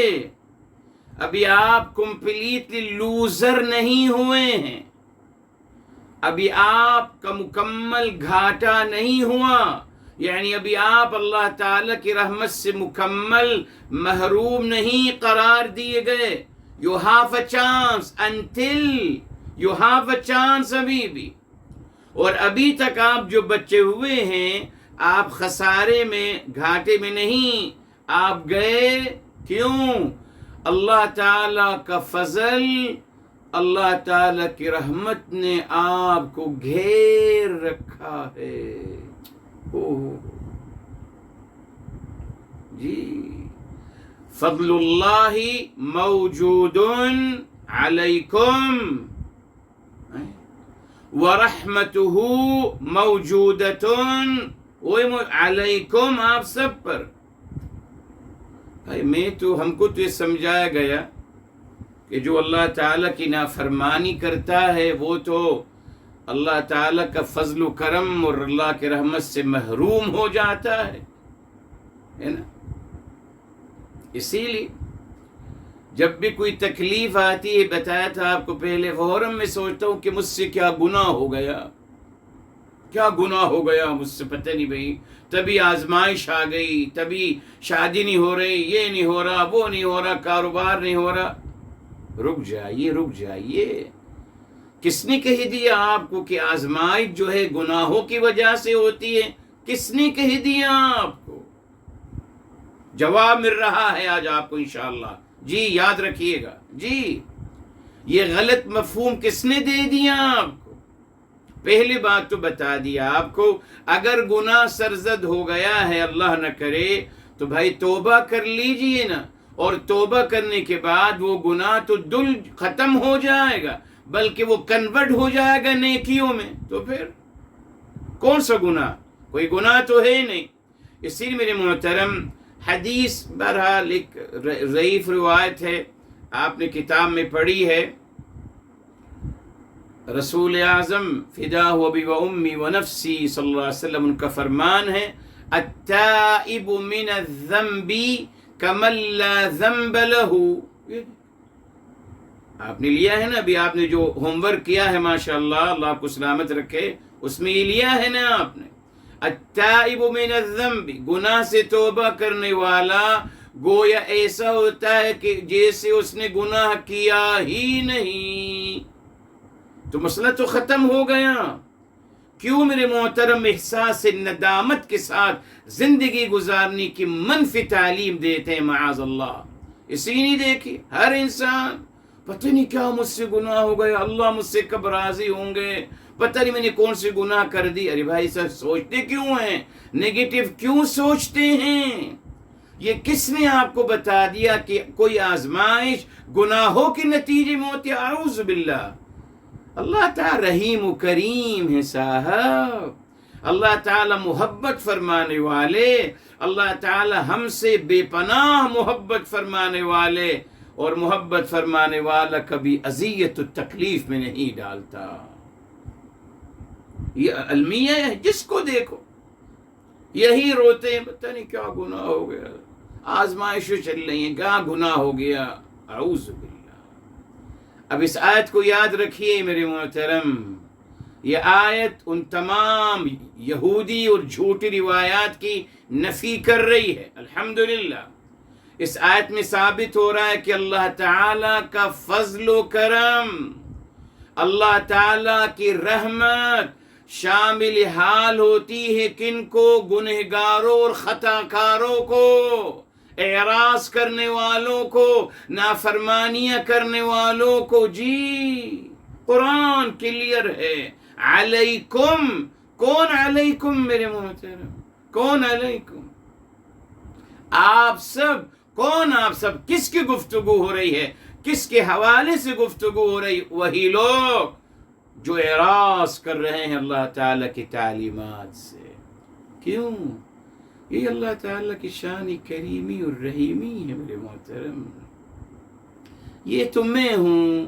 ابھی آپ کمپلیٹلی لوزر نہیں ہوئے ہیں، ابھی آپ کا مکمل گھاٹا نہیں ہوا، یعنی ابھی آپ اللہ تعالیٰ کی رحمت سے مکمل محروم نہیں قرار دیے گئے۔ You have a chance until you have a chance ابھی بھی، اور ابھی تک آپ جو بچے ہوئے ہیں آپ خسارے میں، گھاٹے میں نہیں آپ گئے۔ کیوں؟ اللہ تعالیٰ کا فضل، اللہ تعالیٰ کی رحمت نے آپ کو گھیر رکھا ہے۔ جی فضل اللہ موجود علیکم ورحمتہ موجودۃ علیکم، آپ سب پر۔ بھائی ہم کو تو یہ سمجھایا گیا کہ جو اللہ تعالیٰ کی نافرمانی کرتا ہے وہ تو اللہ تعالیٰ کا فضل و کرم اور اللہ کی رحمت سے محروم ہو جاتا ہے نا۔ اسی لیے جب بھی کوئی تکلیف آتی ہے، بتایا تھا آپ کو پہلے، فوراً میں سوچتا ہوں کہ مجھ سے کیا گناہ ہو گیا، کیا گناہ ہو گیا مجھ سے، پتہ نہیں بھائی، تبھی آزمائش آ گئی، تبھی شادی نہیں ہو رہی، یہ نہیں ہو رہا، وہ نہیں ہو رہا، کاروبار نہیں ہو رہا۔ رک جائیے، کس نے کہہ دیا آپ کو کہ آزمائش جو ہے گناہوں کی وجہ سے ہوتی ہے؟ کس نے کہہ دیا آپ کو؟ جواب مل رہا ہے آج آپ کو انشاءاللہ۔ جی یاد رکھیے گا، جی یہ غلط مفہوم کس نے دے دیا آپ کو؟ پہلی بات تو بتا دیا آپ کو، اگر گناہ سرزد ہو گیا ہے، اللہ نہ کرے، تو بھائی توبہ کر لیجئے نا، اور توبہ کرنے کے بعد وہ گناہ تو دل ختم ہو جائے گا، بلکہ وہ کنورٹ ہو جائے گا نیکیوں میں۔ تو پھر کون سا گناہ؟ کوئی گناہ تو ہے نہیں۔ اسی لیے میرے محترم، حدیث بہرحال ایک ضعیف روایت ہے، آپ نے کتاب میں پڑھی ہے، رسول اعظم فداہ ابی و امی و نفسی صلی اللہ علیہ وسلم، ان کا فرمان ہے التائب من الذنب کمن لا ذنب له۔ آپ نے لیا ہے نا، ابھی آپ نے جو ہوم ورک کیا ہے ماشاءاللہ، اللہ آپ کو سلامت رکھے، اس میں یہ لیا ہے نا آپ نے، التائب من الذنب، گناہ سے توبہ کرنے والا گویا ایسا ہوتا ہے کہ جیسے اس نے گناہ کیا ہی نہیں. تو مسئلہ تو ختم ہو گیا. کیوں میرے محترم احساس ندامت کے ساتھ زندگی گزارنے کی منفی تعلیم دیتے ہیں معاذ اللہ؟ اسی نہیں دیکھی ہر انسان پتہ نہیں کیا مجھ سے گناہ ہو گیا، اللہ مجھ سے کب راضی ہوں گے، پتہ نہیں میں نے کون سی گناہ کر دی. ارے بھائی سر سوچتے کیوں ہیں؟ نیگیٹو کیوں سوچتے ہیں؟ یہ کس نے آپ کو بتا دیا کہ کوئی آزمائش گناہوں کے نتیجے میں ہوتی ہے؟ اعوذ باللہ. اللہ تعالی رحیم و کریم ہے صاحب، اللہ تعالی محبت فرمانے والے، اللہ تعالی ہم سے بے پناہ محبت فرمانے والے، اور محبت فرمانے والا کبھی اذیت و تکلیف میں نہیں ڈالتا. یہ المیہ ہے، جس کو دیکھو یہی روتے ہیں، پتہ نہیں کیا گناہ ہو گیا، آزمائشیں چل رہی ہیں، کیا گناہ ہو گیا. اعوذ باللہ. اب اس آیت کو یاد رکھیے میرے محترم، یہ آیت ان تمام یہودی اور جھوٹی روایات کی نفی کر رہی ہے. الحمدللہ اس آیت میں ثابت ہو رہا ہے کہ اللہ تعالیٰ کا فضل و کرم، اللہ تعالیٰ کی رحمت شامل حال ہوتی ہے کن کو؟ گنہگاروں اور خطا کاروں کو، اعراض کرنے والوں کو، نافرمانیاں کرنے والوں کو. جی قرآن کلیئر ہے. علیکم، کون علیکم میرے محترم؟ کون علیکم؟ آپ سب. کون آپ سب؟ کس کی گفتگو ہو رہی ہے؟ کس کے حوالے سے گفتگو ہو رہی؟ وہی لوگ جو اعراض کر رہے ہیں اللہ تعالیٰ کی تعلیمات سے. کیوں؟ یہ اللہ تعالیٰ کی شان کریمی اور رحیمی ہے میرے محترم. یہ تو میں ہوں،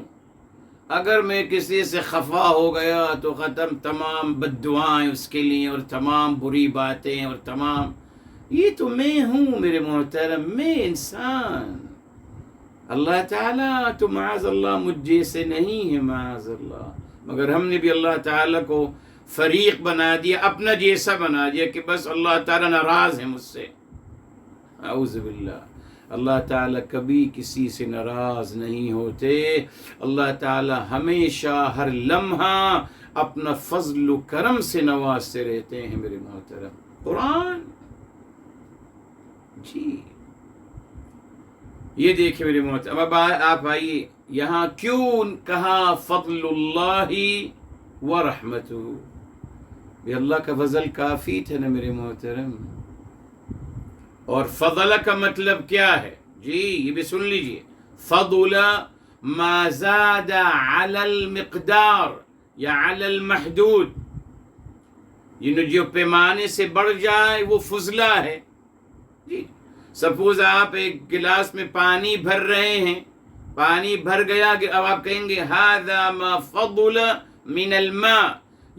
اگر میں کسی سے خفا ہو گیا تو ختم، تمام بد دعائیں اس کے لیے اور تمام بری باتیں اور تمام. یہ تو میں ہوں میرے محترم، میں انسان. اللہ تعالیٰ تو معاذ اللہ مجھ جیسے نہیں ہے معاذ اللہ، مگر ہم نے بھی اللہ تعالیٰ کو فریق بنا دیا، اپنا جیسا بنا دیا کہ بس اللہ تعالیٰ ناراض ہے مجھ سے. اعوذ باللہ. اللہ تعالیٰ کبھی کسی سے ناراض نہیں ہوتے. اللہ تعالیٰ ہمیشہ ہر لمحہ اپنا فضل و کرم سے نوازتے رہتے ہیں میرے محترم. قرآن. جی یہ دیکھیں میرے محترم. اب آپ آئیے یہاں کیوں کہا فضل اللہ و رحمتہ؟ یہ اللہ کا فضل کافی تھا نا میرے محترم. اور فضل کا مطلب کیا ہے؟ جی یہ بھی سن لیجئے. فضل ما زاد علی المقدار یا علی المحدود، یہ جو پیمانے سے بڑھ جائے وہ فضلہ ہے. جی سپوز آپ ایک گلاس میں پانی بھر رہے ہیں، پانی بھر گیا کہ اب آپ کہیں گے ھذا ما فضل من الماء،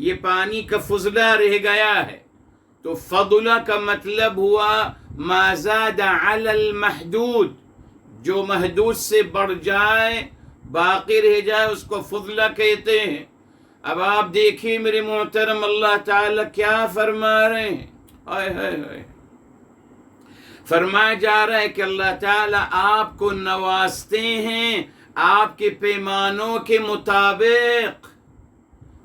یہ پانی کا فضلہ رہ گیا ہے. تو فضلہ کا مطلب ہوا ما زاد علی المحدود، جو محدود سے بڑھ جائے باقی رہ جائے اس کو فضلہ کہتے ہیں. اب آپ دیکھیں میرے محترم اللہ تعالیٰ کیا فرما رہے ہیں. ہائے ہائے ہائے. فرمایا جا رہا ہے کہ اللہ تعالیٰ آپ کو نوازتے ہیں آپ کے پیمانوں کے مطابق.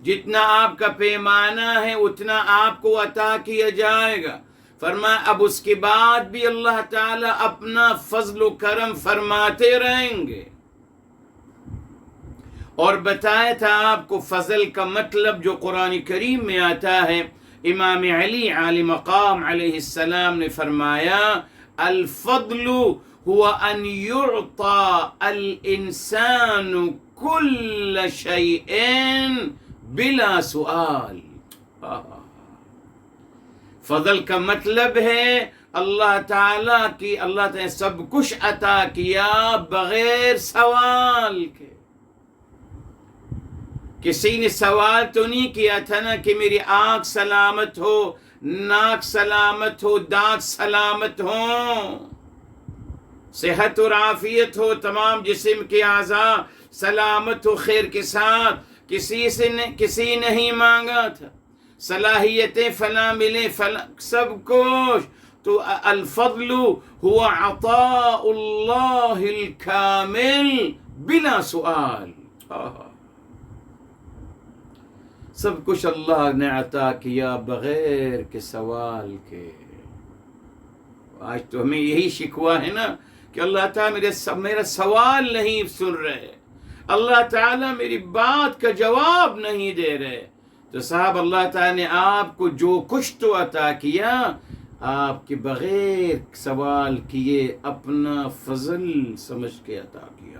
جتنا آپ کا پیمانہ ہے اتنا آپ کو عطا کیا جائے گا. فرمایا اب اس کے بعد بھی اللہ تعالیٰ اپنا فضل و کرم فرماتے رہیں گے. اور بتایا تھا آپ کو فضل کا مطلب جو قرآن کریم میں آتا ہے. امام علی عالی مقام علیہ السلام نے فرمایا الفضل هو ان يعطى الانسان كل شيء بلا سؤال. فضل کا مطلب ہے اللہ تعالیٰ کی، اللہ تعالیٰ نے سب کچھ عطا کیا بغیر سوال کے. کسی نے سوال تو نہیں کیا تھا نا کہ میری آنکھ سلامت ہو، ناک سلامت ہو، دانت سلامت ہوں، صحت اور عافیت ہو، تمام جسم کے اعضاء سلامت ہو خیر کے ساتھ. کسی نہیں مانگا تھا. صلاحیتیں فلاں ملیں فلاں سب کچھ، تو الفضل هو عطاء اللہ الکامل بلا سؤال. سب کچھ اللہ نے عطا کیا بغیر کے سوال کے. آج تو ہمیں یہی شکوہ ہے نا کہ اللہ تعالیٰ میرا سوال نہیں سن رہے، اللہ تعالیٰ میری بات کا جواب نہیں دے رہے. تو صاحب اللہ تعالیٰ نے آپ کو جو کچھ تو عطا کیا، آپ کے بغیر سوال کیے اپنا فضل سمجھ کے عطا کیا.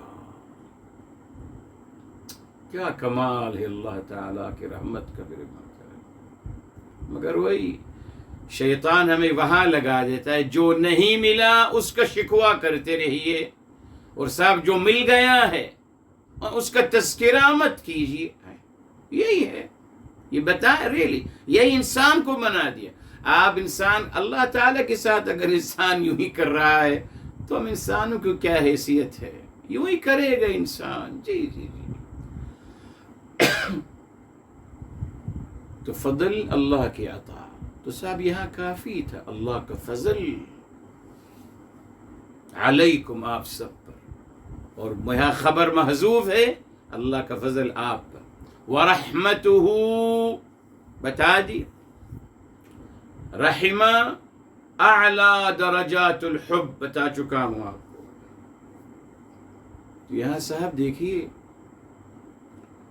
کیا کمال ہے اللہ تعالیٰ کی رحمت کا میرے محترم. مگر وہی شیطان ہمیں وہاں لگا دیتا ہے، جو نہیں ملا اس کا شکوہ کرتے رہیے، اور صاحب جو مل گیا ہے اس کا تذکرہ مت کیجیے. یہی ہے، یہ بتائیں ریلی یہی انسان کو بنا دیا. آپ انسان اللہ تعالیٰ کے ساتھ اگر انسان یوں ہی کر رہا ہے تو ہم انسانوں کو کیا حیثیت ہے؟ یوں ہی کرے گا انسان. جی جی جی. تو فضل اللہ کی عطا، تو صاحب یہاں کافی تھا اللہ کا فضل علیکم آپ سب پر، اور یہاں خبر محذوف ہے اللہ کا فضل آپ پر. ورحمتہ بتا دی، رحمہ اعلی درجات الحب بتا چکا ہوں آپ کو. تو یہاں صاحب دیکھیے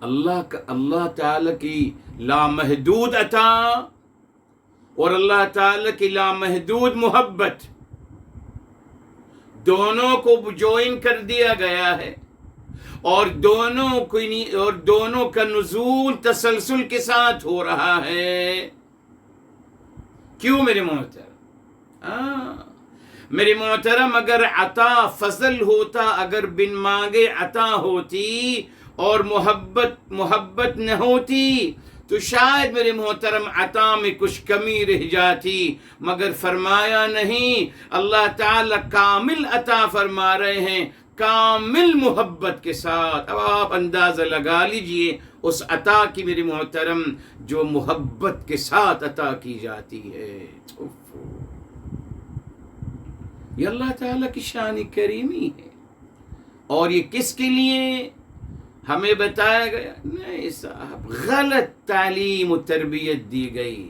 اللہ تعالیٰ کی لامحدود عطا اور اللہ تعالیٰ کی لامحدود محبت، دونوں کو جوائن کر دیا گیا ہے، اور دونوں کا نزول تسلسل کے ساتھ ہو رہا ہے. کیوں میرے محترم؟ میرے محترم اگر عطا فضل ہوتا، اگر بن مانگے عطا ہوتی اور محبت نہ ہوتی تو شاید میرے محترم عطا میں کچھ کمی رہ جاتی. مگر فرمایا نہیں، اللہ تعالی کامل عطا فرما رہے ہیں، کامل محبت کے ساتھ. اب آپ اندازہ لگا لیجئے اس عطا کی میرے محترم جو محبت کے ساتھ عطا کی جاتی ہے. یہ اللہ تعالیٰ کی شان کریمی ہے. اور یہ کس کے لیے ہمیں بتایا گیا؟ نہیں صاحب، غلط تعلیم و تربیت دی گئی.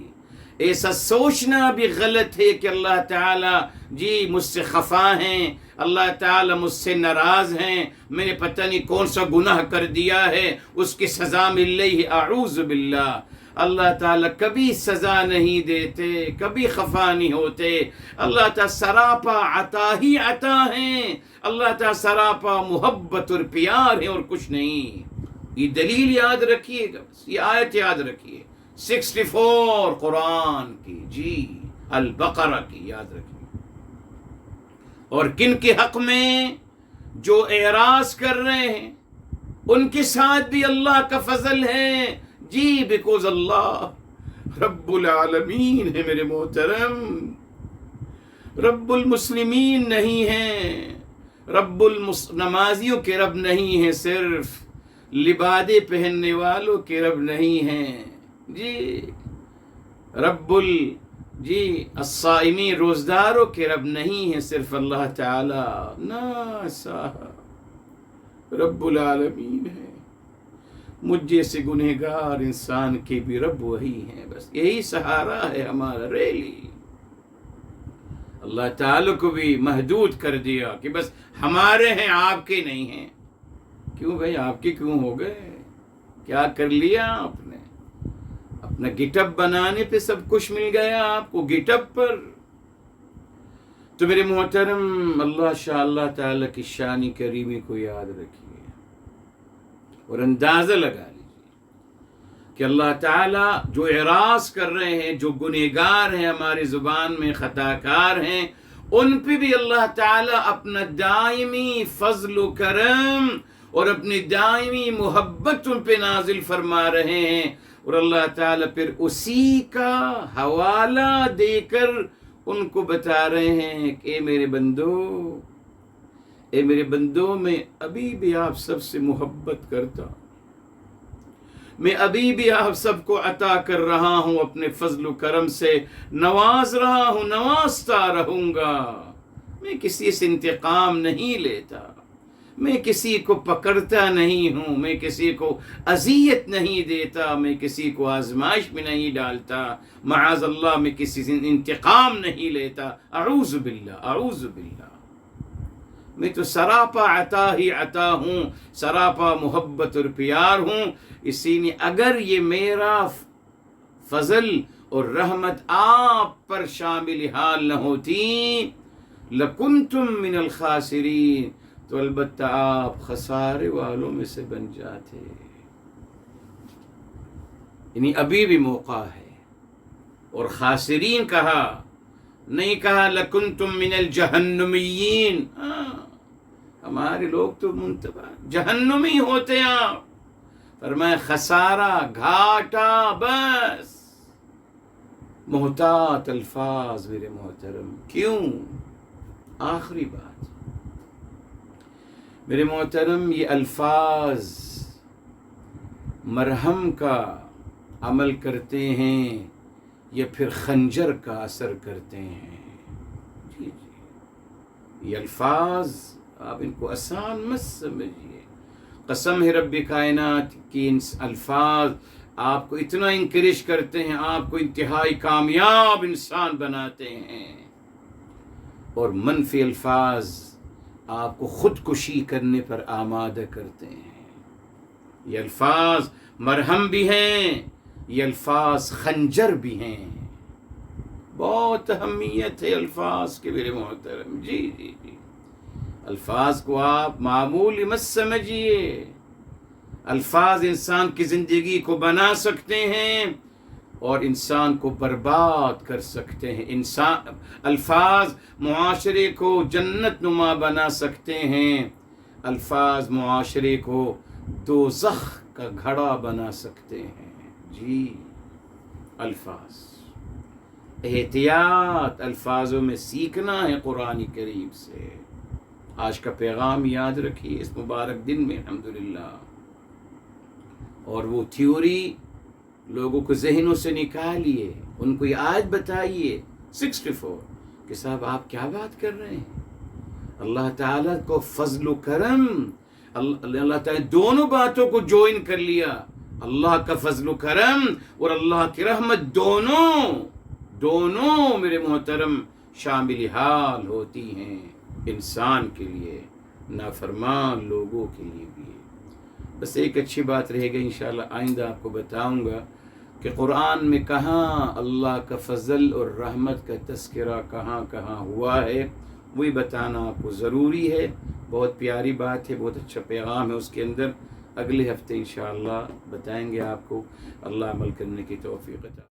ایسا سوچنا بھی غلط ہے کہ اللہ تعالیٰ جی مجھ سے خفا ہیں، اللہ تعالیٰ مجھ سے ناراض ہیں، میں نے پتہ نہیں کون سا گناہ کر دیا ہے، اس کی سزا مل رہی ہے. اعوذ باللہ. اللہ تعالیٰ کبھی سزا نہیں دیتے، کبھی خفا نہیں ہوتے. اللہ تعالیٰ سراپا عطا ہی عطا ہیں، اللہ تعالیٰ سراپا محبت اور پیار ہے اور کچھ نہیں. یہ دلیل یاد رکھیے گا، یہ آیت یاد رکھیے 64 قرآن کی، جی البقرہ کی یاد رکھیے. اور کن کے حق میں جو اعراض کر رہے ہیں ان کے ساتھ بھی اللہ کا فضل ہے. جی بیکوز اللہ رب العالمین ہے میرے محترم، رب المسلمین نہیں ہیں، رب نمازیوں کے رب نہیں ہیں، صرف لبادے پہننے والوں کے رب نہیں ہیں. جی رب الصائمین روزداروں کے رب نہیں ہیں، صرف اللہ تعالی. نا صاحب رب العالمین ہے. مجھ جیسے گنہگار انسان کے بھی رب وہی ہیں. بس یہی سہارا ہے ہمارا. ریلی اللہ تعالیٰ کو بھی محدود کر دیا کہ بس ہمارے ہیں، آپ کے نہیں ہیں. کیوں بھائی آپ کے کیوں ہو گئے؟ کیا کر لیا آپ نے؟ اپنا گٹ اپ بنانے پہ سب کچھ مل گیا آپ کو، گٹ اپ پر. تو میرے محترم اللہ تعالیٰ کی شان کریمی کو یاد رکھیے اور اندازہ لگا لیجیے کہ اللہ تعالیٰ جو اعراض کر رہے ہیں، جو گنہگار ہیں، ہماری زبان میں خطا کار ہیں، ان پہ بھی اللہ تعالیٰ اپنا دائمی فضل و کرم اور اپنی دائمی محبت ان پہ نازل فرما رہے ہیں. اور اللہ تعالیٰ پھر اسی کا حوالہ دے کر ان کو بتا رہے ہیں کہ اے میرے بندو میں ابھی بھی آپ سب سے محبت کرتا. میں ابھی بھی آپ سب کو عطا کر رہا ہوں، اپنے فضل و کرم سے نواز رہا ہوں، نوازتا رہوں گا۔ میں کسی سے انتقام نہیں لیتا، میں کسی کو پکڑتا نہیں ہوں، میں کسی کو اذیت نہیں دیتا، میں کسی کو آزمائش میں نہیں ڈالتا، معاذ اللہ میں کسی سے انتقام نہیں لیتا۔ اعوذ باللہ، اعوذ باللہ۔ میں تو سراپا عطا ہی عطا ہوں، سراپا محبت اور پیار ہوں۔ اسی نے اگر یہ میرا فضل اور رحمت آپ پر شامل حال نہ ہوتی لَكُنْتُم مِّنَ الْخَاسِرِينَ، تو البتہ آپ خسارے والوں میں سے بن جاتے۔ یعنی ابھی بھی موقع ہے۔ اور خاسرین کہا، نہیں کہا لَكُنْتُم مِّنَ الْجَهَنَّمِيِّينَ۔ ہمارے لوگ تو منتبہ جہنمی ہوتے ہیں۔ فرمایا خسارہ، گھاٹا، بس۔ محتاط الفاظ میرے محترم، کیوں؟ آخری بات میرے محترم، یہ الفاظ مرہم کا عمل کرتے ہیں یا پھر خنجر کا اثر کرتے ہیں؟ جی جی، یہ الفاظ آپ ان کو آسان مت سمجھیے۔ قسم ہے رب کائنات کی، ان الفاظ آپ کو اتنا انکریج کرتے ہیں، آپ کو انتہائی کامیاب انسان بناتے ہیں، اور منفی الفاظ آپ کو خودکشی کرنے پر آمادہ کرتے ہیں۔ یہ الفاظ مرہم بھی ہیں، یہ الفاظ خنجر بھی ہیں۔ بہت اہمیت ہے الفاظ کے میرے محترم۔ جی جی جی، الفاظ کو آپ معمولی مت سمجھیے۔ الفاظ انسان کی زندگی کو بنا سکتے ہیں اور انسان کو برباد کر سکتے ہیں۔ الفاظ معاشرے کو جنت نما بنا سکتے ہیں، الفاظ معاشرے کو دوزخ کا گھڑا بنا سکتے ہیں۔ جی، الفاظ، احتیاط الفاظوں میں سیکھنا ہے قرآن کریم سے۔ آج کا پیغام یاد رکھیے اس مبارک دن میں الحمدللہ، اور وہ تھیوری لوگوں کو ذہنوں سے نکالیے، ان کو یہ آیت بتائیے 64 کہ صاحب آپ کیا بات کر رہے ہیں؟ اللہ تعالیٰ کو فضل و کرم، اللہ تعالیٰ دونوں باتوں کو جوائن کر لیا، اللہ کا فضل و کرم اور اللہ کی رحمت، دونوں میرے محترم شامل حال ہوتی ہیں انسان کے لیے، نافرمان لوگوں کے لیے بھی۔ بس ایک اچھی بات رہے گا، انشاءاللہ آئندہ آپ کو بتاؤں گا کہ قرآن میں کہاں اللہ کا فضل اور رحمت کا تذکرہ کہاں کہاں ہوا ہے، وہی بتانا آپ کو ضروری ہے۔ بہت پیاری بات ہے، بہت اچھا پیغام ہے اس کے اندر۔ اگلے ہفتے انشاءاللہ بتائیں گے آپ کو۔ اللہ عمل کرنے کی توفیق عطا